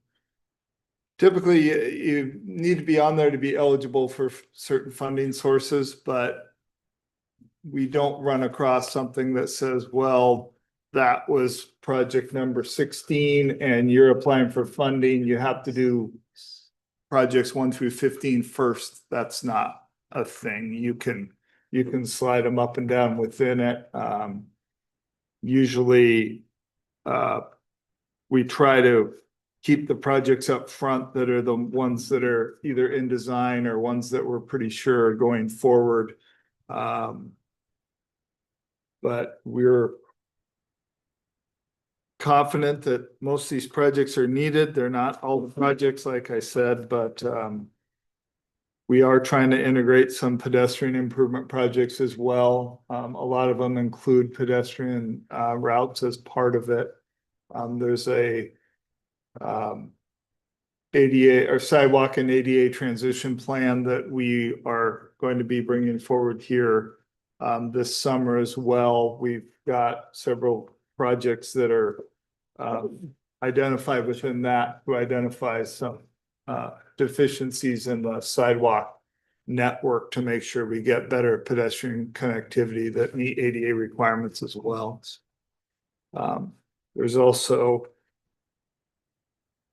typically you need to be on there to be eligible for certain funding sources, but we don't run across something that says, well, that was project number 16 and you're applying for funding. You have to do projects 1 through 15 first. That's not a thing. You can slide them up and down within it. Usually we try to keep the projects up front that are the ones that are either in design or ones that we're pretty sure are going forward. But we're confident that most of these projects are needed. They're not all the projects, like I said, but we are trying to integrate some pedestrian improvement projects as well. A lot of them include pedestrian routes as part of it. There's a ADA or sidewalk and ADA transition plan that we are going to be bringing forward here this summer as well. We've got several projects that are identified within that to identify some deficiencies in the sidewalk network to make sure we get better pedestrian connectivity that meet ADA requirements as well. There's also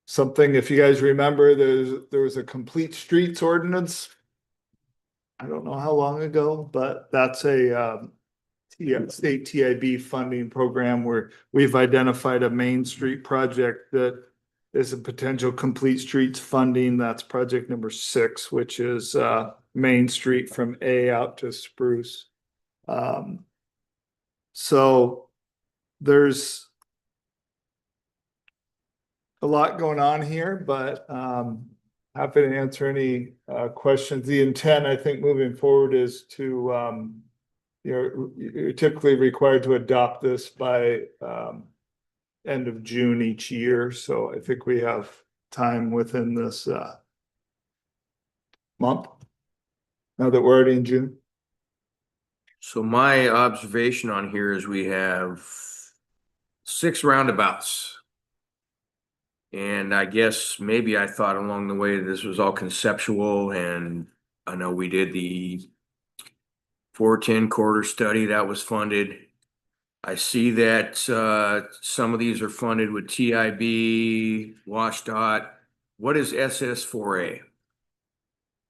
something, if you guys remember, there was a complete streets ordinance. I don't know how long ago, but that's a state TIB funding program where we've identified a Main Street project that is a potential complete streets funding. That's project number 6, which is Main Street from A out to Spruce. So there's a lot going on here, but happy to answer any questions. The intent, I think, moving forward is to you're typically required to adopt this by end of June each year. So I think we have time within this month, now that we're already in June. So my observation on here is we have 6 roundabouts. And I guess maybe I thought along the way this was all conceptual, and I know we did the 410 corridor study that was funded. I see that some of these are funded with TIB, WashDOT. What is SS4A?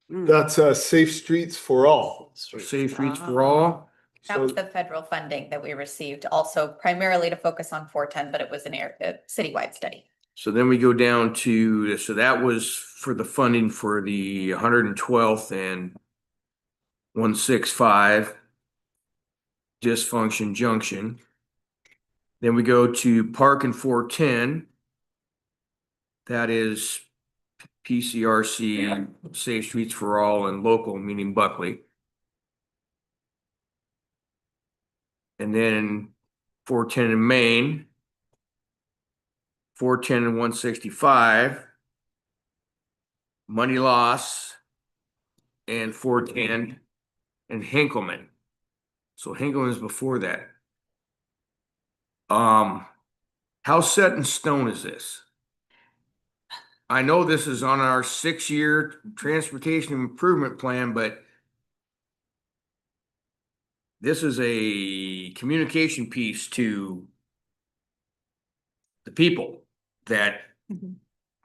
That's Safe Streets for All. Safe Streets for All? That was the federal funding that we received, also primarily to focus on 410, but it was a citywide study. So then we go down to, so that was for the funding for the 112th and 165, Dysfunction Junction. Then we go to Park and 410. That is PCRC, Safe Streets for All, and local, meaning Buckley. And then 410 in Maine, 410 and 165, Money Loss, and 410 and Hinkleman. So Hinkleman is before that. How set in stone is this? I know this is on our 6-year transportation improvement plan, but this is a communication piece to the people that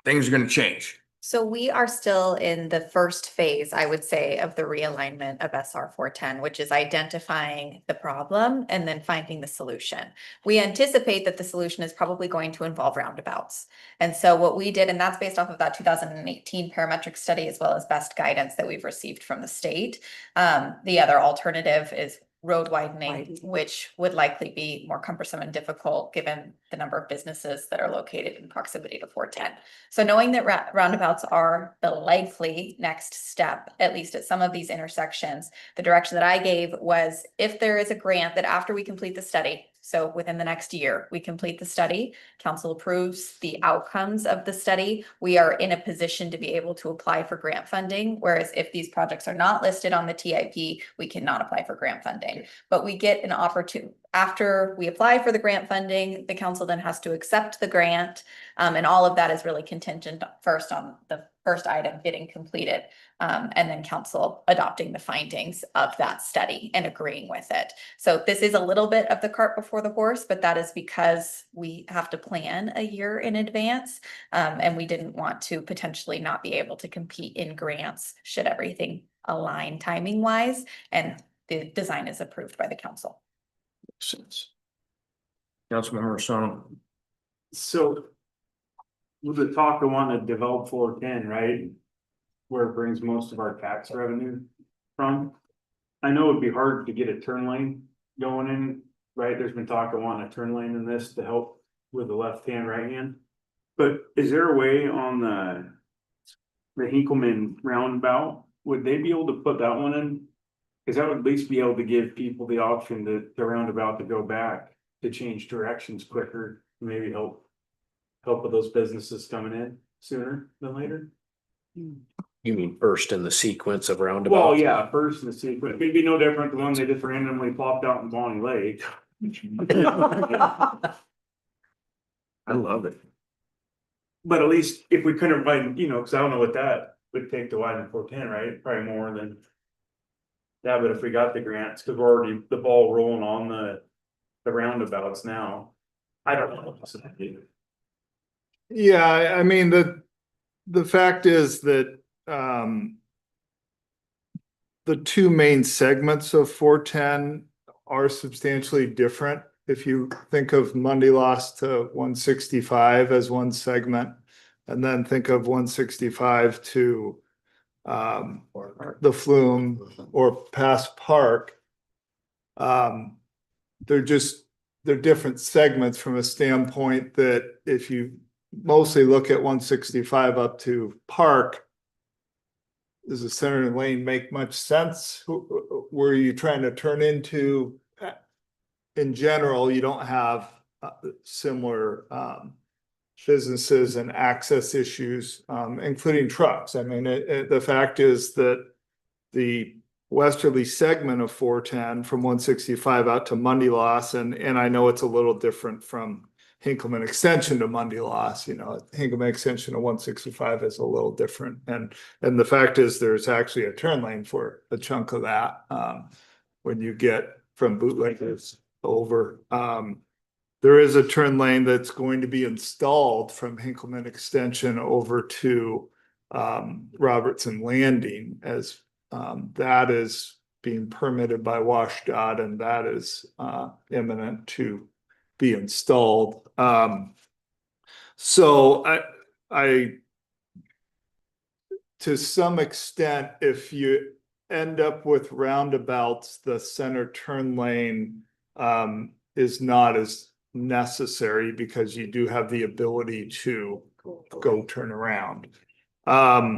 things are gonna change. So we are still in the first phase, I would say, of the realignment of SR 410, which is identifying the problem and then finding the solution. We anticipate that the solution is probably going to involve roundabouts. And so what we did, and that's based off of that 2018 parametric study, as well as best guidance that we've received from the state. The other alternative is road widening, which would likely be more cumbersome and difficult given the number of businesses that are located in proximity to 410. So knowing that roundabouts are the likely next step, at least at some of these intersections, the direction that I gave was if there is a grant that after we complete the study, so within the next year, we complete the study, council approves the outcomes of the study, we are in a position to be able to apply for grant funding. Whereas if these projects are not listed on the TIP, we cannot apply for grant funding. But we get an opportunity, after we apply for the grant funding, the council then has to accept the grant. And all of that is really contingent first on the first item getting completed. And then council adopting the findings of that study and agreeing with it. So this is a little bit of the cart before the horse, but that is because we have to plan a year in advance. And we didn't want to potentially not be able to compete in grants should everything align timing wise and the design is approved by the council. Makes sense. Councilmember Sano. So with the talk of wanting to develop 410, right? Where it brings most of our tax revenue from. I know it'd be hard to get a turn lane going in, right? There's been talk of wanting a turn lane in this to help with the left hand, right hand. But is there a way on the Hinkleman roundabout, would they be able to put that one in? Cause that would at least be able to give people the option to the roundabout to go back, to change directions quicker, maybe help with those businesses coming in sooner than later. You mean first in the sequence of roundabouts? Well, yeah, first in the sequence, it'd be no different than one they just randomly plopped out in Bonnie Lake. I love it. But at least if we couldn't widen, cause I don't know what that would take to widen 410, right? Probably more than. Yeah, but if we got the grants, cause we're already the ball rolling on the roundabouts now. I don't know. Yeah, I mean, the fact is that the two main segments of 410 are substantially different. If you think of Monday Lost to 165 as one segment, and then think of 165 to the Flume or past Park, they're different segments from a standpoint that if you mostly look at 165 up to Park, does the center lane make much sense? Were you trying to turn into, in general, you don't have similar businesses and access issues, including trucks. I mean, the fact is that the westerly segment of 410 from 165 out to Monday Loss, and I know it's a little different from Hinkleman Extension to Monday Loss, Hinkleman Extension to 165 is a little different. And the fact is there's actually a turn lane for a chunk of that when you get from Bootleggers over. There is a turn lane that's going to be installed from Hinkleman Extension over to Robertson Landing as that is being permitted by WashDOT and that is imminent to be installed. So I to some extent, if you end up with roundabouts, the center turn lane is not as necessary because you do have the ability to go turn around. But,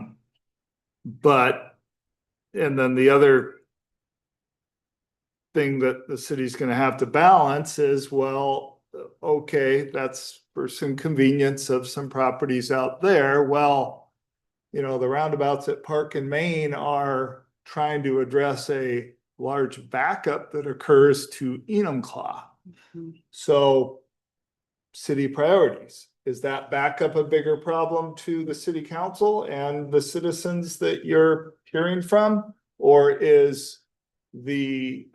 and then the other thing that the city's gonna have to balance is, well, okay, that's for some convenience of some properties out there. Well, you know, the roundabouts at Park and Main are trying to address a large backup that occurs to Enumclaw. So city priorities, is that backup a bigger problem to the city council and the citizens that you're hearing from? Or is the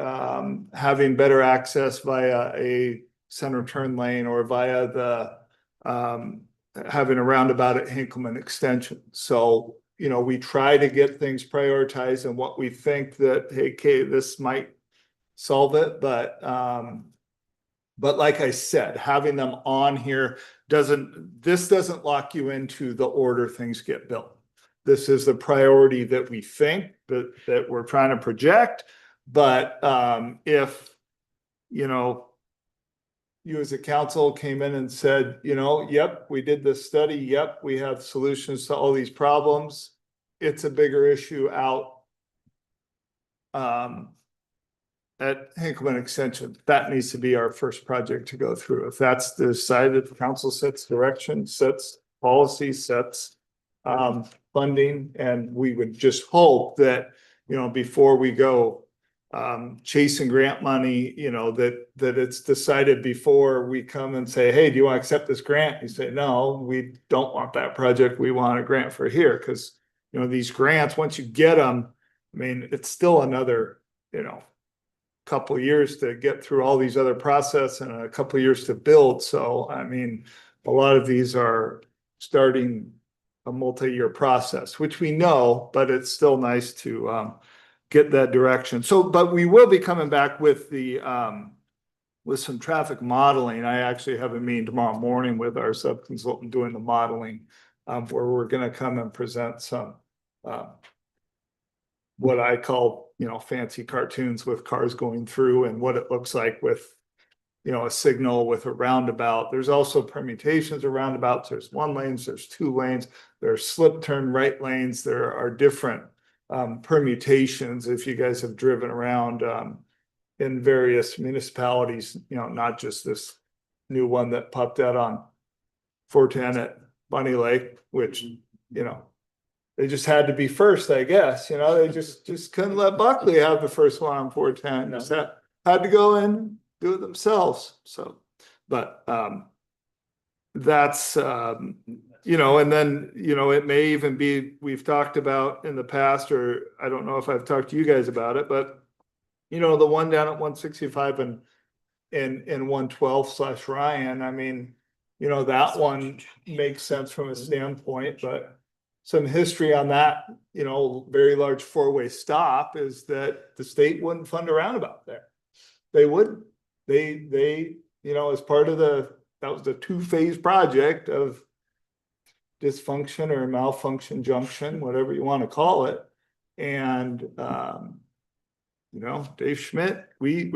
having better access via a center turn lane or via the having a roundabout at Hinkleman Extension? So, you know, we try to get things prioritized and what we think that, hey, okay, this might solve it, but like I said, having them on here doesn't lock you into the order things get built. This is the priority that we think that we're trying to project. But if, you know, you as a council came in and said, you know, yep, we did this study. Yep, we have solutions to all these problems. It's a bigger issue out at Hinkleman Extension. That needs to be our first project to go through. If that's decided, the council sets direction, sets policy, sets funding, and we would just hope that, you know, before we go chasing grant money, you know, that it's decided before we come and say, hey, do you want to accept this grant? You say, no, we don't want that project. We want a grant for here. Because, you know, these grants, once you get them, I mean, it's still another, you know, couple of years to get through all these other process and a couple of years to build. So, I mean, a lot of these are starting a multi-year process, which we know, but it's still nice to get that direction. So, but we will be coming back with the with some traffic modeling. I actually have a meeting tomorrow morning with our sub-consultant doing the modeling, where we're going to come and present some what I call, you know, fancy cartoons with cars going through and what it looks like with, you know, a signal with a roundabout. There's also permutations of roundabouts. There's 1 lanes, there's 2 lanes, there's slip turn right lanes. There are different permutations. If you guys have driven around in various municipalities, you know, not just this new one that popped out on 410 at Bunny Lake, which, you know, they just had to be first, I guess. You know, they just couldn't let Buckley have the first one on 410. Just had to go and do it themselves. So, but that's you know, and then, you know, it may even be, we've talked about in the past, or I don't know if I've talked to you guys about it, but you know, the one down at 165 and 112/Ryan, I mean, you know, that one makes sense from a standpoint, but some history on that, you know, very large 4-way stop is that the state wouldn't fund a roundabout there. They wouldn't. They, you know, as part of that was a 2-phase project of dysfunction or malfunction junction, whatever you want to call it. And, you know, Dave Schmidt, we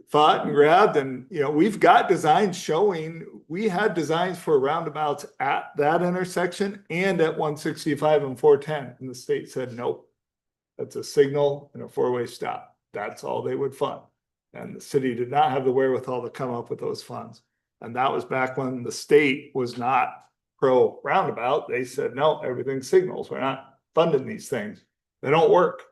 fought and grabbed, and, you know, we've got designs showing, we had designs for roundabouts at that intersection and at 165 and 410. And the state said, nope, that's a signal and a 4-way stop. That's all they would fund. And the city did not have the wherewithal to come up with those funds. And that was back when the state was not pro roundabout. They said, no, everything's signals. We're not funding these things. They don't work.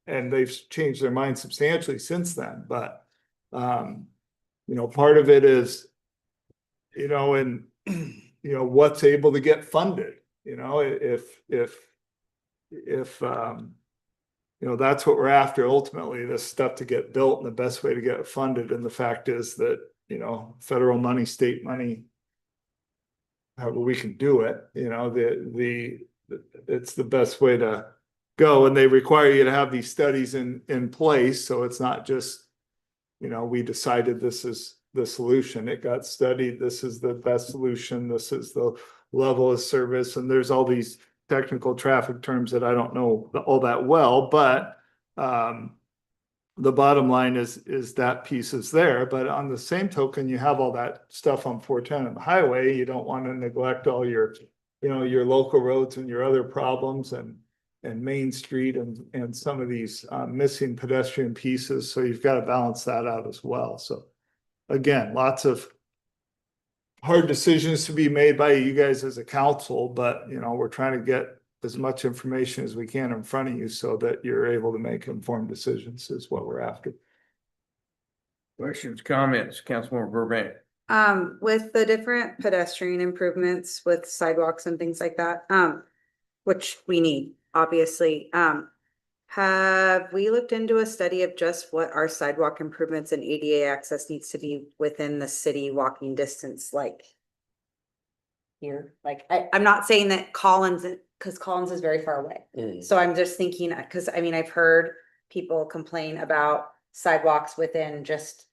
And they've changed their mind substantially since then. But, you know, part of it is, you know, and, you know, what's able to get funded, you know, if you know, that's what we're after ultimately, this stuff to get built and the best way to get it funded. And the fact is that, you know, federal money, state money, however we can do it, you know, it's the best way to go. And they require you to have these studies in place. So it's not just, you know, we decided this is the solution. It got studied. This is the best solution. This is the level of service. And there's all these technical traffic terms that I don't know all that well, but the bottom line is that piece is there, but on the same token, you have all that stuff on 410 and the highway. You don't want to neglect all your, your local roads and your other problems and Main Street and some of these missing pedestrian pieces. So you've got to balance that out as well. So again, lots of hard decisions to be made by you guys as a council, but we're trying to get as much information as we can in front of you so that you're able to make informed decisions is what we're after. Questions, comments, Councilmember Burbank? With the different pedestrian improvements with sidewalks and things like that, which we need, obviously. Have we looked into a study of just what our sidewalk improvements and ADA access needs to be within the city walking distance, like here? Like, I'm not saying that Collins, because Collins is very far away. So I'm just thinking, because I've heard people complain about sidewalks within just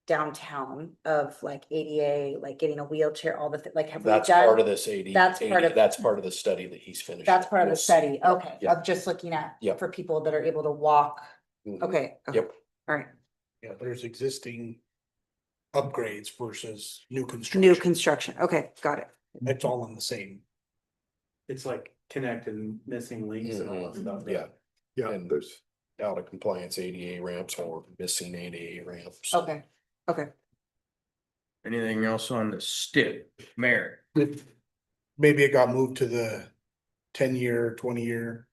downtown of like ADA, like getting a wheelchair, all the like, have we That's done? part of this That's part of- that's part of the study that he's finished. That's part of the Yes. study, okay, Yeah. I'm just looking at, Yep. for people that are able to walk, Mhm. okay. Yep. All right, Yeah, there's existing upgrades versus new construction. new construction, okay, got it. It's all in the same. It's like connected missing links and all that stuff. Yeah, Yeah, and there's out of compliance ADA ramps or missing ADA ramps. Okay, okay. Anything else on the STIP, Mayor? Maybe it got moved to the 10-year, 20-year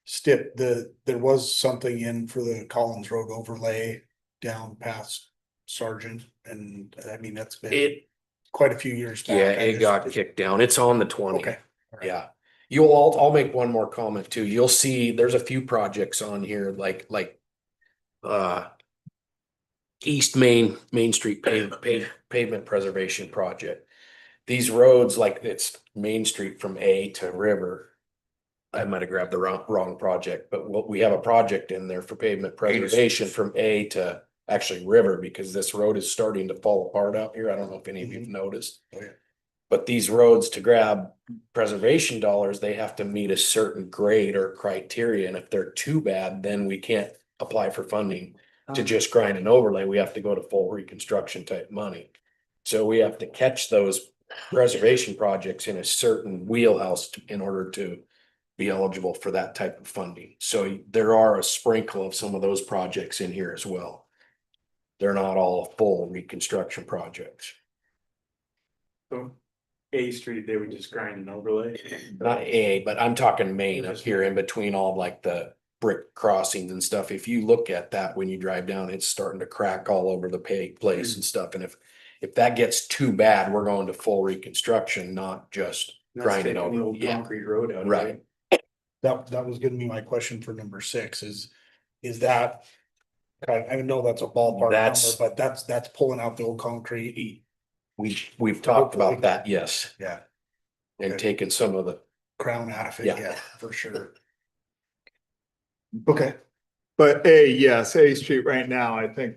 stip. There was something in for the Collins Road overlay down past Sargent, and that's been It, quite a few years back. yeah, I it just- got kicked down. It's on the 20. Okay. all right. Yeah. I'll make one more comment too. You'll see there's a few projects on here like East Main Street pavement preservation project. These roads, like it's Main Street from A to River. I might have grabbed the wrong project, but we have a project in there for pavement preservation from A to actually River, because this road is starting to fall apart out here. I don't know if any of you've noticed. Oh, yeah. But these roads, to grab preservation dollars, they have to meet a certain grade or criteria, and if they're too bad, then we can't apply for funding to just grind and overlay. We have to go to full reconstruction type money. So we have to catch those preservation projects in a certain wheelhouse in order to be eligible for that type of funding. So there are a sprinkle of some of those projects in here as well. They're not all full reconstruction projects. So A Street, they would just grind and overlay. Not A, but I'm talking Main up here in between all like the brick crossings and stuff. If you look at that when you drive down, it's starting to crack all over the place and stuff. And if that gets too bad, we're going to full reconstruction, not just That's grinding taking the over. old Yeah, concrete road out. of right. it. That was gonna be my question for number 6 is that, I know that's a ballpark number, That's- but that's pulling out the old concrete. We've talked about that, yes, Yeah, and Okay. taking some of the, crown out of it, Yeah. yeah, for sure. Okay, But yes, A Street right now, I think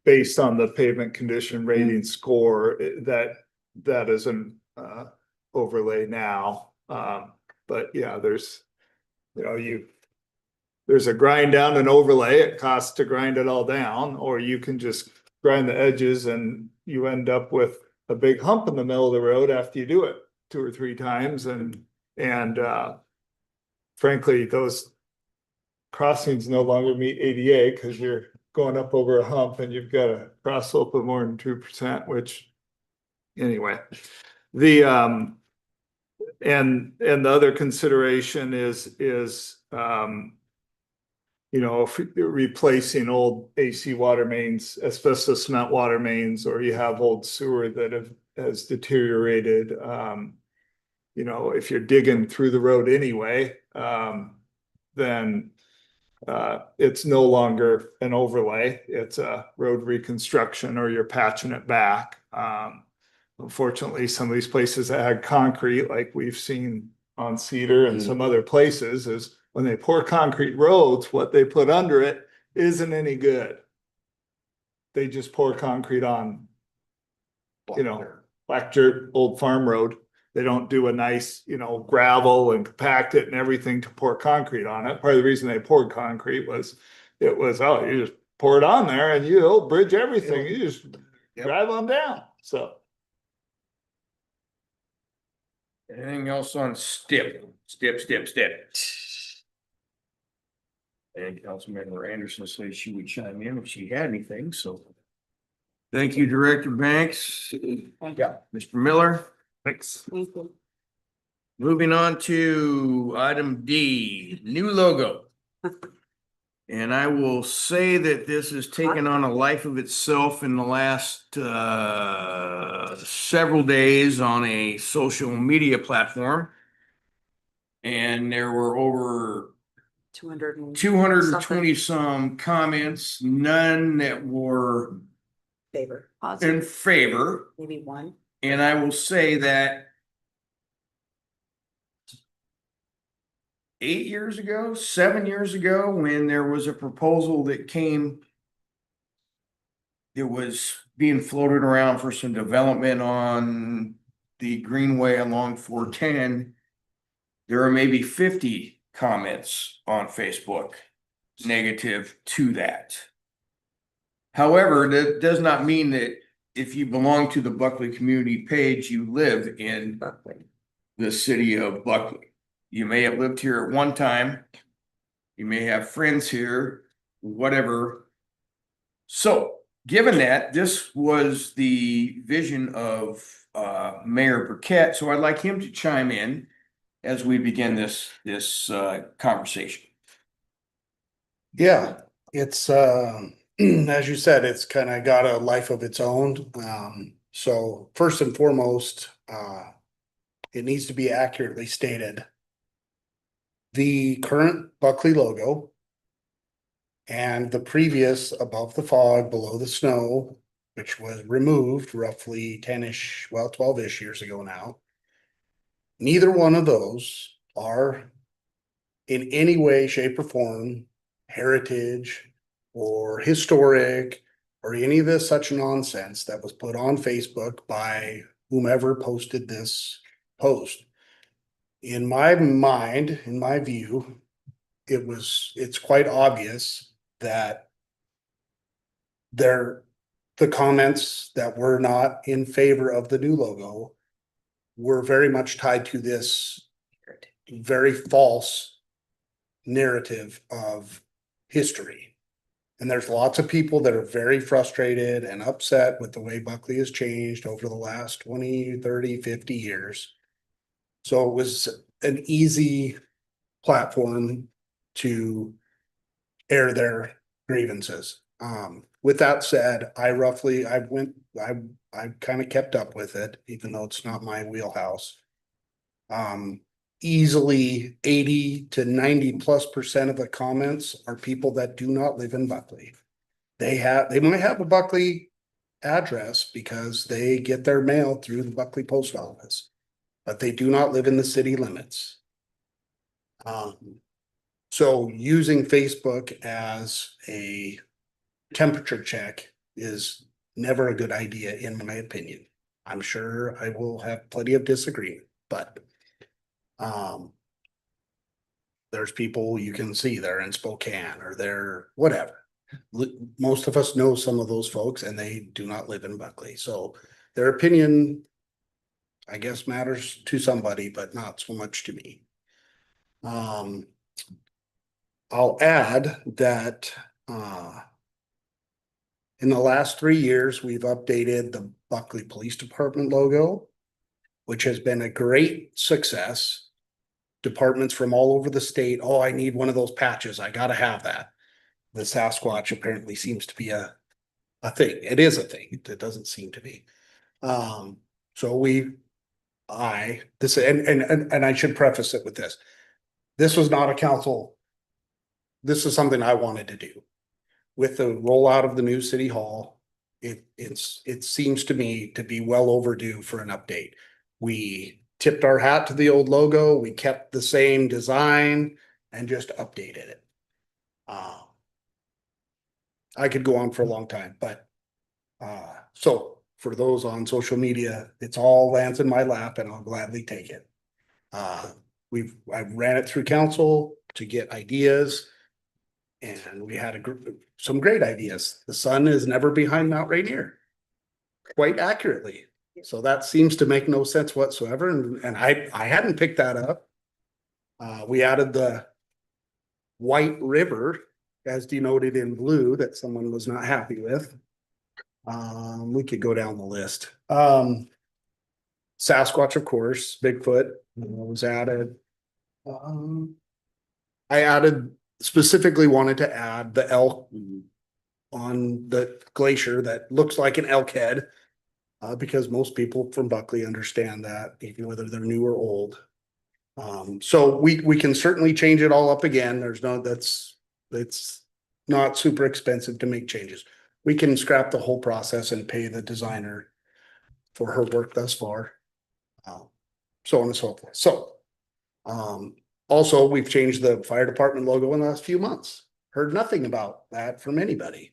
based on the pavement condition rating score, that is an overlay now. But yeah, there's a grind down and overlay. It costs to grind it all down, or you can just grind the edges and you end up with a big hump in the middle of the road after you do it 2 or 3 times. And frankly, those crossings no longer meet ADA because you're going up over a hump and you've got a cross slope of more than 2%, which anyway, and the other consideration is if you're replacing old AC water mains, asbestos cement water mains, or you have old sewer that has deteriorated, if you're digging through the road anyway, then it's no longer an overlay, it's a road reconstruction, or you're patching it back. Unfortunately, some of these places that had concrete, like we've seen on Cedar and some other places, is when they pour concrete roads, what they put under it isn't any good. They just pour concrete on, black dirt, old farm road, They don't do a nice, gravel and compact it and everything to pour concrete on it. Part of the reason they poured concrete was, oh, you just pour it on there and you'll bridge everything. You just drive on down, so. Anything else on STIP? STIP. And Councilmember Anderson said she would chime in if she had anything, so. Thank you, Director Banks. Yeah, Mr. Miller. Thanks. Moving on to item D, new logo. And I will say that this has taken on a life of itself in the last several days on a social media platform. And there were over 220 some comments, none that were Favor, in favor. maybe one. And I will say that 8 years ago, 7 years ago, when there was a proposal that came, it was being floated around for some development on the Greenway along 410. There are maybe 50 comments on Facebook negative to that. However, that does not mean that if you belong to the Buckley community page, you live in the city of Buckley. You may have lived here at one time. You may have friends here, whatever. So given that, this was the vision of Mayor Burkett, so I'd like him to chime in as we begin this conversation. Yeah, it's as you said, it's kind of got a life of its own. So first and foremost, it needs to be accurately stated. The current Buckley logo and the previous above the fog, below the snow, which was removed roughly 10-ish, well, 12-ish years ago now. Neither one of those are in any way, shape, or form heritage or historic or any of this such nonsense that was put on Facebook by whomever posted this post. In my mind, in my view, it's quite obvious that the comments that were not in favor of the new logo were very much tied to this very false narrative of history. And there's lots of people that are very frustrated and upset with the way Buckley has changed over the last 20, 30, 50 years. So it was an easy platform to air their grievances. With that said, I kind of kept up with it, even though it's not my wheelhouse. Easily 80 to 90+% of the comments are people that do not live in Buckley. They might have a Buckley address because they get their mail through the Buckley post office, but they do not live in the city limits. So using Facebook as a temperature check is never a good idea, in my opinion. I'm sure I will have plenty of disagreement, but there's people you can see they're in Spokane or they're whatever. Most of us know some of those folks and they do not live in Buckley. So their opinion, I guess, matters to somebody, but not so much to me. I'll add that in the last 3 years, we've updated the Buckley Police Department logo, which has been a great success. Departments from all over the state, oh, I need one of those patches. I gotta have that. The Sasquatch apparently seems to be a thing. It is a thing. It doesn't seem to be. So I should preface it with this. This was not a council. This is something I wanted to do. With the rollout of the new city hall, it seems to me to be well overdue for an update. We tipped our hat to the old logo. We kept the same design and just updated it. I could go on for a long time, but so for those on social media, it's all lands in my lap and I'll gladly take it. I ran it through council to get ideas. And we had some great ideas. The sun is never behind Mount Rainier. Quite accurately. So that seems to make no sense whatsoever. And I hadn't picked that up. We added the White River as denoted in blue that someone was not happy with. We could go down the list. Sasquatch, of course, Bigfoot was added. I specifically wanted to add the elk on the glacier that looks like an elk head. Because most people from Buckley understand that, even whether they're new or old. So we can certainly change it all up again. It's not super expensive to make changes. We can scrap the whole process and pay the designer for her work thus far. So on and so forth. So, also, we've changed the fire department logo in the last few months. Heard nothing about that from anybody.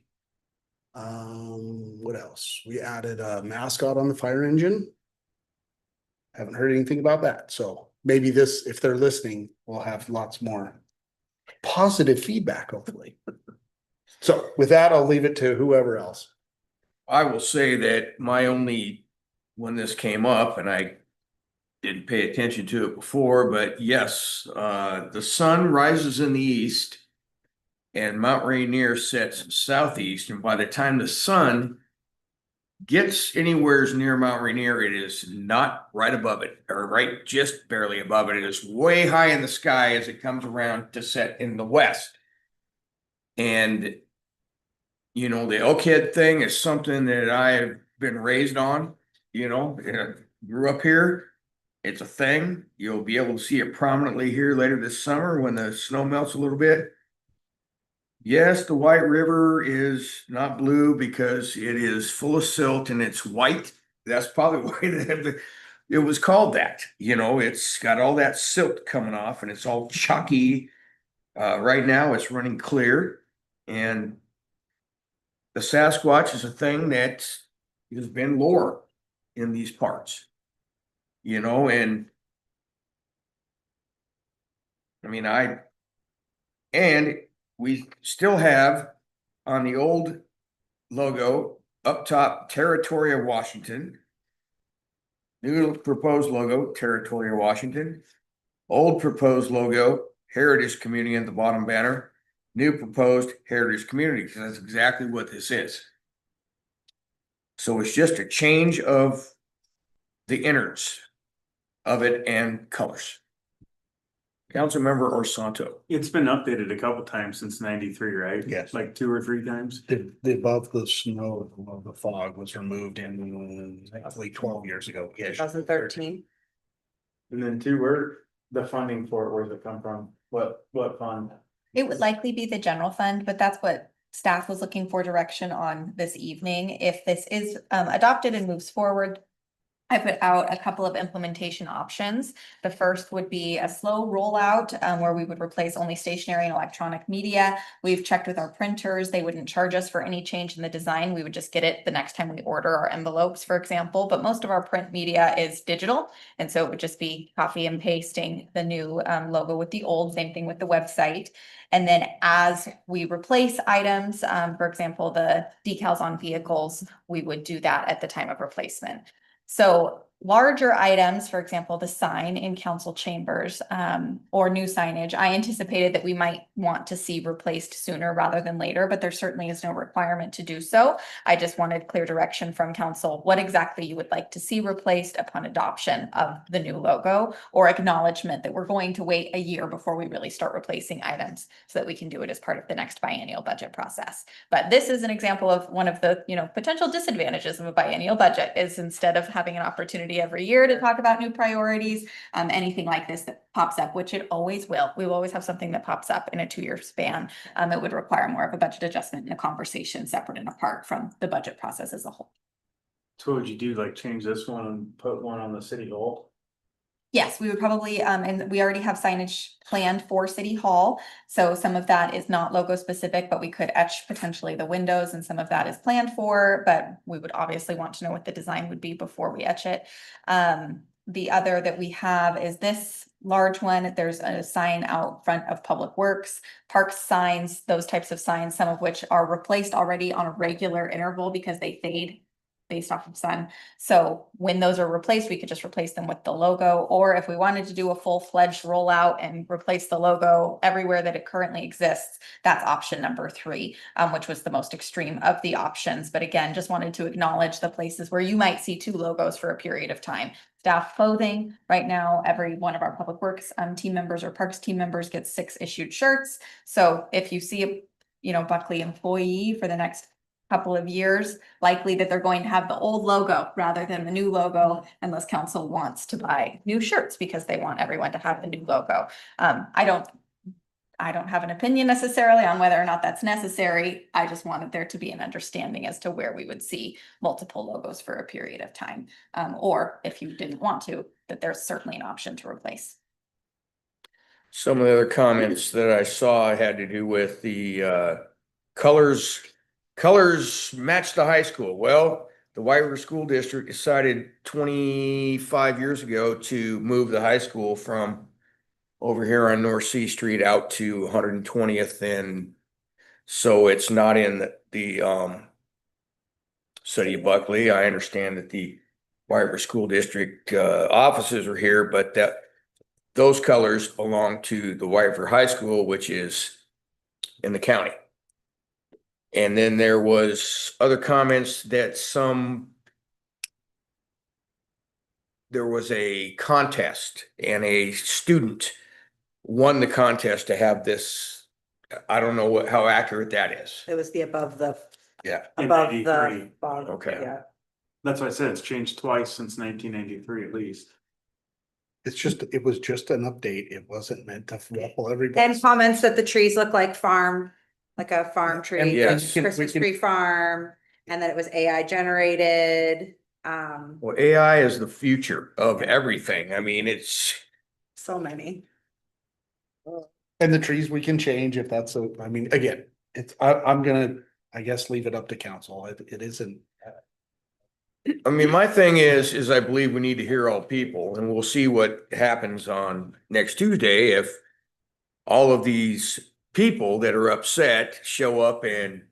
What else? We added a mascot on the fire engine. Haven't heard anything about that. So maybe this, if they're listening, we'll have lots more positive feedback, hopefully. So with that, I'll leave it to whoever else. I will say that when this came up, and I didn't pay attention to it before, but yes, the sun rises in the east and Mount Rainier sets southeast. And by the time the sun gets anywhere near Mount Rainier, it is not right above it, or right just barely above it. It is way high in the sky as it comes around to set in the west. And the Elkhead thing is something that I've been raised on, grew up here. It's a thing. You'll be able to see it prominently here later this summer when the snow melts a little bit. Yes, the White River is not blue because it is full of silt and it's white. That's probably why it was called that. It's got all that silt coming off and it's all chalky. Right now it's running clear. And the Sasquatch is a thing that has been lore in these parts. And we still have on the old logo up top, Territory of Washington. New proposed logo, Territory of Washington. Old proposed logo, Heritage Community at the bottom banner. New proposed Heritage Community, because that's exactly what this is. So it's just a change of the innards of it and colors. Councilmember Orsanto. It's been updated a couple times since '93, right? Yes. Like 2 or 3 times. The above the snow, the fog was removed in roughly 12 years ago. 2013. And then 2, where the funding for it, where's it come from? What fund? It would likely be the general fund, but that's what staff was looking for direction on this evening. If this is adopted and moves forward, I put out a couple of implementation options. The first would be a slow rollout where we would replace only stationary and electronic media. We've checked with our printers. They wouldn't charge us for any change in the design. We would just get it the next time we order our envelopes, for example. But most of our print media is digital. And so it would just be copy and pasting the new logo with the old, same thing with the website. And then as we replace items, for example, the decals on vehicles, we would do that at the time of replacement. So larger items, for example, the sign in council chambers or new signage, I anticipated that we might want to see replaced sooner rather than later, but there certainly is no requirement to do so. I just wanted clear direction from council, what exactly you would like to see replaced upon adoption of the new logo, or acknowledgement that we're going to wait a year before we really start replacing items so that we can do it as part of the next biennial budget process. But this is an example of one of the potential disadvantages of a biennial budget, is instead of having an opportunity every year to talk about new priorities, anything like this that pops up, which it always will. We will always have something that pops up in a 2-year span. It would require more of a budget adjustment and a conversation separate and apart from the budget process as a whole. So what would you do, like change this one and put one on the city hall? Yes, we would probably, and we already have signage planned for City Hall. So some of that is not logo specific, but we could etch potentially the windows and some of that is planned for, but we would obviously want to know what the design would be before we etch it. The other that we have is this large one. There's a sign out front of Public Works, parks signs, those types of signs, some of which are replaced already on a regular interval because they fade based off of sun. So when those are replaced, we could just replace them with the logo, or if we wanted to do a full-fledged rollout and replace the logo everywhere that it currently exists, that's option number 3, which was the most extreme of the options. But again, just wanted to acknowledge the places where you might see 2 logos for a period of time. Staff clothing, right now, every one of our Public Works team members or Parks team members gets 6 issued shirts. So if you see a Buckley employee for the next couple of years, likely that they're going to have the old logo rather than the new logo, unless council wants to buy new shirts because they want everyone to have the new logo. I don't have an opinion necessarily on whether or not that's necessary. I just wanted there to be an understanding as to where we would see multiple logos for a period of time. Or if you didn't want to, that there's certainly an option to replace. Some of the other comments that I saw had to do with the colors match the high school. Well, the White River School District decided 25 years ago to move the high school from over here on North C Street out to 120th, and so it's not in the city of Buckley. I understand that the White River School District offices are here, but those colors belong to the White River High School, which is in the county. And then there was other comments that there was a contest and a student won the contest to have this. I don't know how accurate that is. It was the above the Yeah. In above 93. the bog. Okay. Yeah. That's why I said it's changed twice since 1993 at least. It was just an update. It wasn't meant to ruffle everybody. And comments that the trees look like a farm tree, Yes. Christmas tree farm, and that it was AI generated. Well, AI is the future of everything. I mean, it's So many. And the trees we can change if that's I mean, again, I'm gonna, I guess, leave it up to council. It isn't. I mean, my thing is I believe we need to hear all people, and we'll see what happens on next Tuesday if all of these people that are upset show up and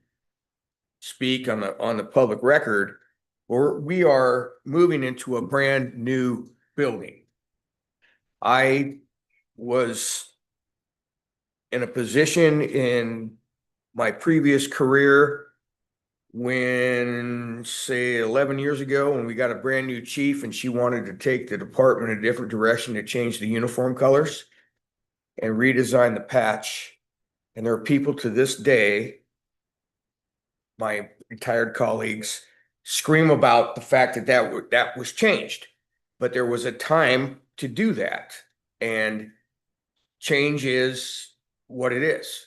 speak on the public record, or we are moving into a brand new building. I was in a position in my previous career when, say, 11 years ago, when we got a brand new chief and she wanted to take the department in a different direction to change the uniform colors and redesign the patch. And there are people to this day, my retired colleagues, scream about the fact that that was changed. But there was a time to do that. And change is what it is.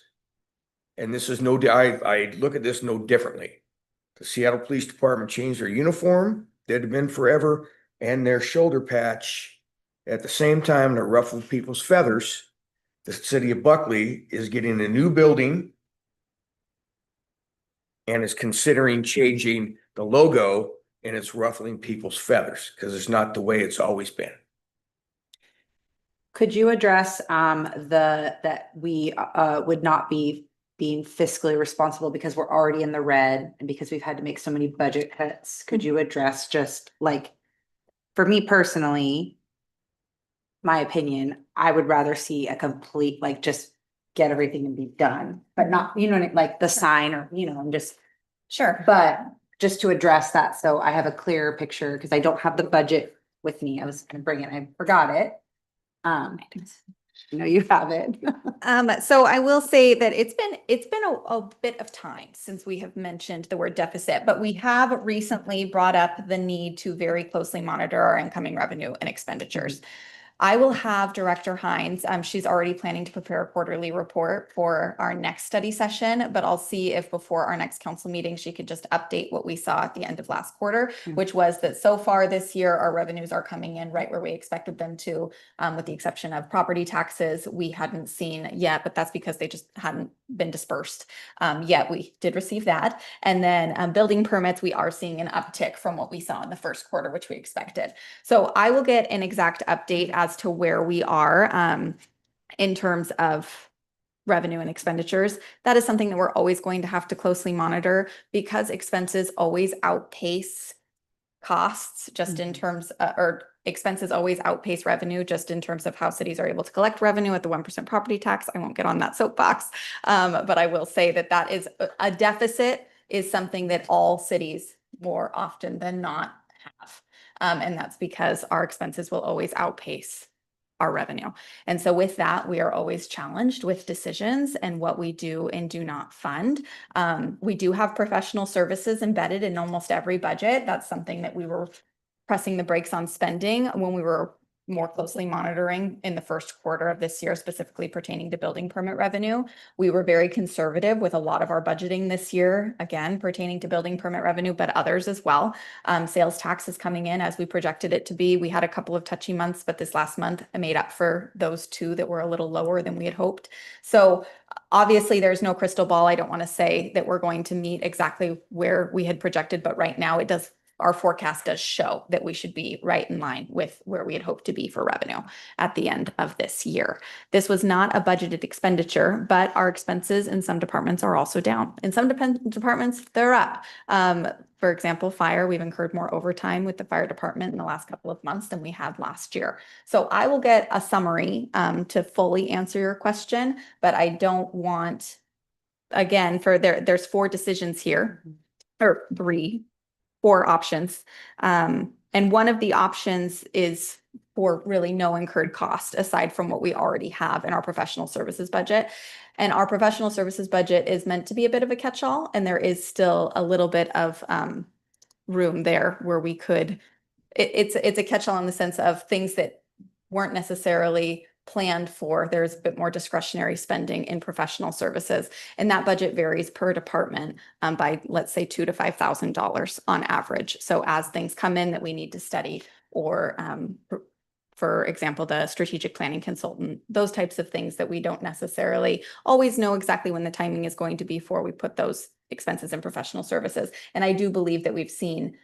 And this is I look at this no differently. The Seattle Police Department changed their uniform that had been forever and their shoulder patch at the same time to ruffle people's feathers. The city of Buckley is getting a new building and is considering changing the logo, and it's ruffling people's feathers because it's not the way it's always been. Could you address that we would not be being fiscally responsible because we're already in the red and because we've had to make so many budget cuts? Could you address just like, for me personally, my opinion, I would rather see a complete, like, just get everything and be done, but not, like the sign or, I'm just. Sure. But just to address that, so I have a clearer picture, because I don't have the budget with me. I was gonna bring it, I forgot it. You have it. So I will say that it's been a bit of time since we have mentioned the word deficit, but we have recently brought up the need to very closely monitor our incoming revenue and expenditures. I will have Director Hines, she's already planning to prepare a quarterly report for our next study session, but I'll see if before our next council meeting, she could just update what we saw at the end of last quarter, which was that so far this year, our revenues are coming in right where we expected them to, with the exception of property taxes. We hadn't seen yet, but that's because they just hadn't been dispersed yet. We did receive that. And then building permits, we are seeing an uptick from what we saw in the first quarter, which we expected. So I will get an exact update as to where we are in terms of revenue and expenditures. That is something that we're always going to have to closely monitor because expenses always outpace costs just in terms or expenses always outpace revenue just in terms of how cities are able to collect revenue at the 1% property tax. I won't get on that soapbox, but I will say that that is a deficit is something that all cities more often than not have. And that's because our expenses will always outpace our revenue. And so with that, we are always challenged with decisions and what we do and do not fund. We do have professional services embedded in almost every budget. That's something that we were pressing the brakes on spending when we were more closely monitoring in the first quarter of this year, specifically pertaining to building permit revenue. We were very conservative with a lot of our budgeting this year, again, pertaining to building permit revenue, but others as well. Sales tax is coming in as we projected it to be. We had a couple of touchy months, but this last month I made up for those two that were a little lower than we had hoped. So obviously there's no crystal ball. I don't want to say that we're going to meet exactly where we had projected, but right now it does. Our forecast does show that we should be right in line with where we had hoped to be for revenue at the end of this year. This was not a budgeted expenditure, but our expenses in some departments are also down. In some departments, they're up. For example, fire, we've incurred more overtime with the fire department in the last couple of months than we had last year. So I will get a summary to fully answer your question, but I don't want, again, there's 4 decisions here, or 4 options. And one of the options is for really no incurred cost aside from what we already have in our professional services budget. And our professional services budget is meant to be a bit of a catch-all, and there is still a little bit of room there where we could, it's a catch-all in the sense of things that weren't necessarily planned for. There's a bit more discretionary spending in professional services, and that budget varies per department by, let's say, $2,000 to $5,000 on average. So as things come in that we need to study, or for example, the strategic planning consultant, those types of things that we don't necessarily always know exactly when the timing is going to be for, we put those expenses in professional services. And I do believe that we've seen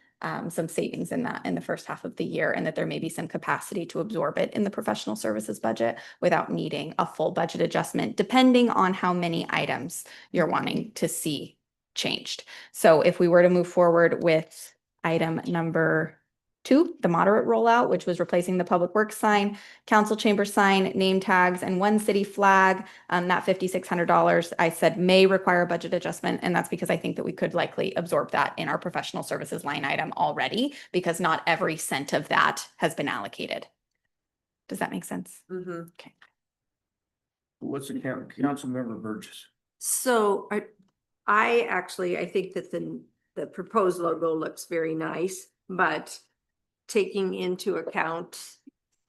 some savings in that in the first half of the year, and that there may be some capacity to absorb it in the professional services budget without needing a full budget adjustment, depending on how many items you're wanting to see changed. So if we were to move forward with item number 2, the moderate rollout, which was replacing the public works sign, council chamber sign, name tags, and 1 city flag, that $5,600, I said may require a budget adjustment. And that's because I think that we could likely absorb that in our professional services line item already, because not every cent of that has been allocated. Does that make sense? Okay. What's the council member Burgess? So I think that the proposed logo looks very nice, but taking into account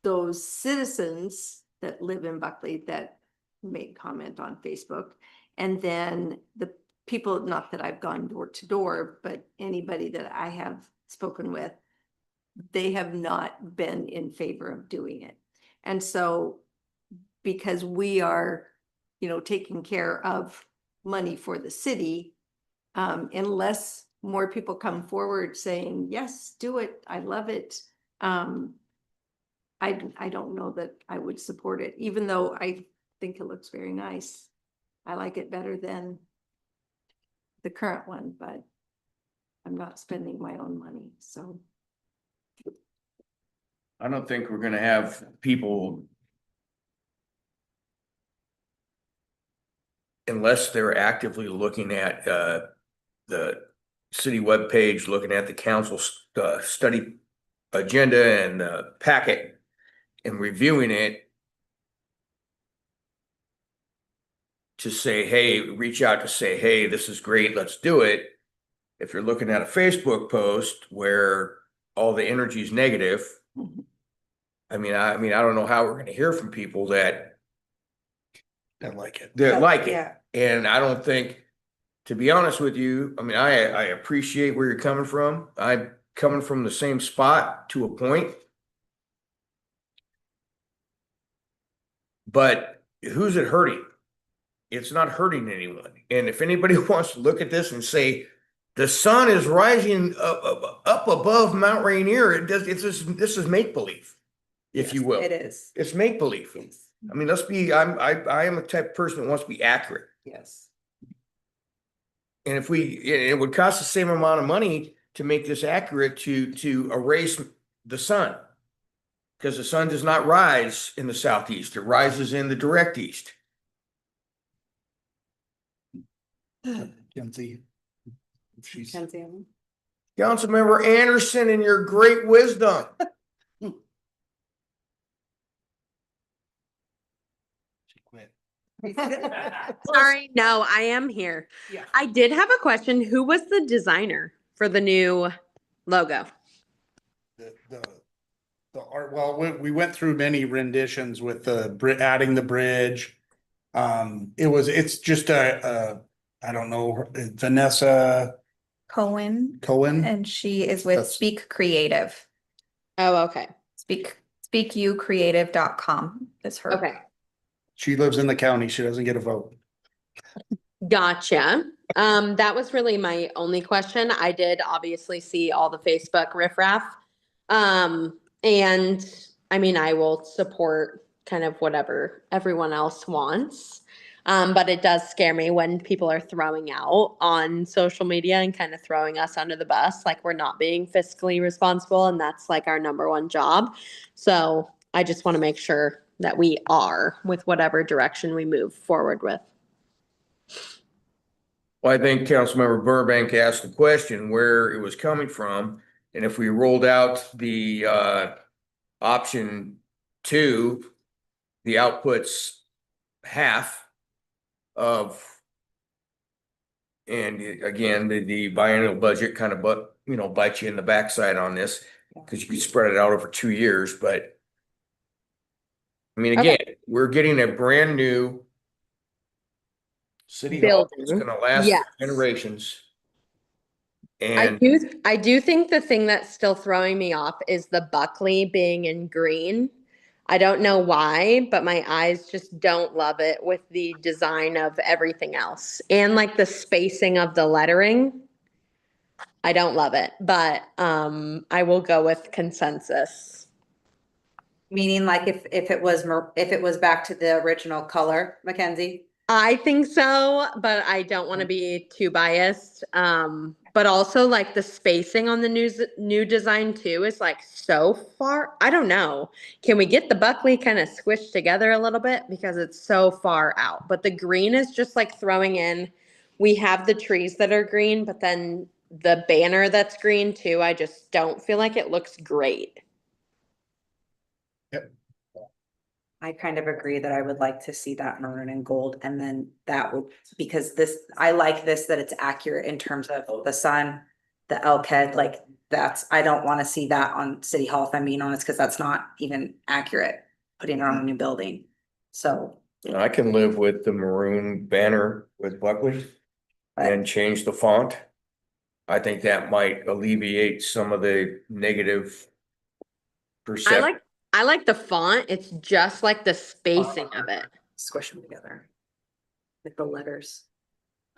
those citizens that live in Buckley that made comment on Facebook, and then the people, not that I've gone door to door, but anybody that I have spoken with, they have not been in favor of doing it. And so because we are, taking care of money for the city, unless more people come forward saying, yes, do it, I love it. I don't know that I would support it, even though I think it looks very nice. I like it better than the current one, but I'm not spending my own money, so. I don't think we're gonna have people, unless they're actively looking at the city webpage, looking at the council study agenda and the packet and reviewing it, to say, hey, reach out to say, hey, this is great, let's do it. If you're looking at a Facebook post where all the energy is negative, I mean, I don't know how we're gonna hear from people that like it. like it. Yeah. And I don't think, to be honest with you, I mean, I appreciate where you're coming from. I'm coming from the same spot to a point. But who's it hurting? It's not hurting anyone. And if anybody wants to look at this and say, the sun is rising up above Mount Rainier, this is make-believe, if you will. It is. It's make-believe. Yes. I mean, I am a type of person that wants to be accurate. Yes. And if it would cost the same amount of money to make this accurate to erase the sun. Because the sun does not rise in the southeast, it rises in the direct east. Kenzie. She's. Councilmember Anderson and your great wisdom. She quit. Sorry, no, I am here. Yeah. I did have a question. Who was the designer for the new logo? The art, well, we went through many renditions with adding the bridge. It's just I don't know, Vanessa Cohen, Cohen. and she is with That's- Speak Creative. Oh, okay. Speakucreative.com is her. Okay. She lives in the county. She doesn't get a vote. Gotcha. That was really my only question. I did obviously see all the Facebook riffraff. And I mean, I will support kind of whatever everyone else wants. But it does scare me when people are throwing out on social media and kind of throwing us under the bus, like we're not being fiscally responsible, and that's like our number one job. So I just want to make sure that we are with whatever direction we move forward with. Well, I think Councilmember Burbank asked the question where it was coming from. And if we rolled out the option 2, the outputs half of, and again, the biennial budget kind of bites you in the backside on this because you can spread it out over 2 years. But I mean, again, we're getting a brand new city hall that's Building. gonna last Yes. for generations. I do think the thing that's still throwing me off is the Buckley being in green. I don't know why, but my eyes just don't love it with the design of everything else and like the spacing of the lettering. I don't love it, but I will go with consensus. Meaning like if it was back to the original color, Mackenzie? I think so, but I don't want to be too biased. But also like the spacing on the new design too is like so far. I don't know. Can we get the Buckley kind of squished together a little bit because it's so far out? But the green is just like throwing in. We have the trees that are green, but then the banner that's green too. I just don't feel like it looks great. I kind of agree that I would like to see that maroon and gold, and then that would, because I like this, that it's accurate in terms of the sun, the LCAD, like I don't want to see that on City Hall, if I'm being honest, because that's not even accurate, putting it on a new building. So. I can live with the maroon banner with Buckley and change the font. I think that might alleviate some of the negative perception. I like the font. It's just like the spacing of it. Squish them together. With the letters.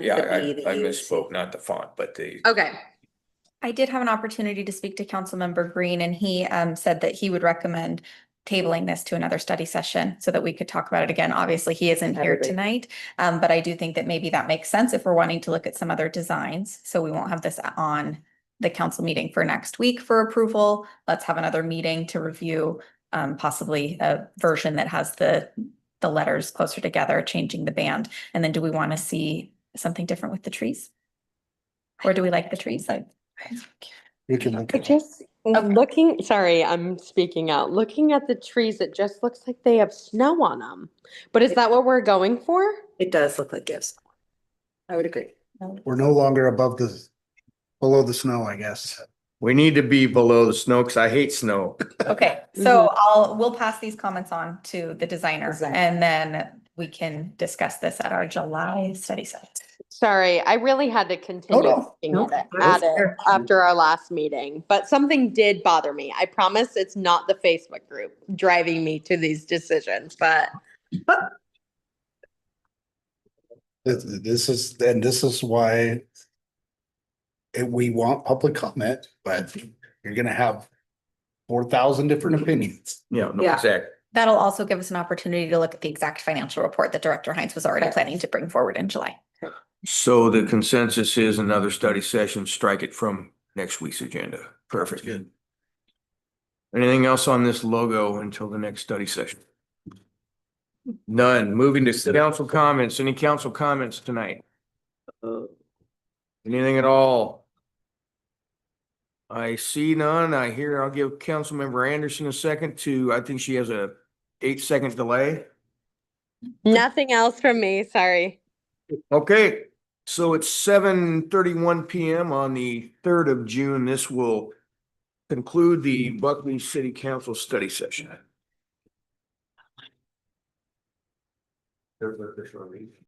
Like Yeah, the B, I the U, misspoke, not the font, but the. Okay. I did have an opportunity to speak to Councilmember Green, and he said that he would recommend tabling this to another study session so that we could talk about it again. Obviously, he isn't here tonight, but I do think that maybe that makes sense if we're wanting to look at some other designs. So we won't have this on the council meeting for next week for approval. Let's have another meeting to review possibly a version that has the letters closer together, changing the band. And then do we want to see something different with the trees? Or do we like the trees? We can look It at it. just sorry, I'm speaking out. Looking at the trees, it just looks like they have snow on them. But is that what we're going for? It does look like gifts. I would agree. We're no longer below the snow, I guess. We need to be below the snow because I hate snow. Okay, so we'll pass these comments on to the designer Designer. and then we can discuss this at our July study session. Sorry, I really had to continue no, looking no, at that's it fair. after our last meeting, but something did bother me. I promise it's not the Facebook group driving me to these decisions, but This is why we want public comment, but you're gonna have 4,000 different opinions. Yeah, no, Yeah. exactly. That'll also give us an opportunity to look at the exact financial report that Director Hines was already planning to bring forward in July. So the consensus is another study session, strike it from next week's agenda. Perfect. Good. Anything else on this logo until the next study session? None. Moving to council comments. Any council comments tonight? Anything at all? I see none. I'll give Councilmember Anderson a second I think she has a 8-second delay. nothing else from me. Sorry. Okay, so it's 7:31 PM on the 3rd of June. This will conclude the Buckley City Council study session.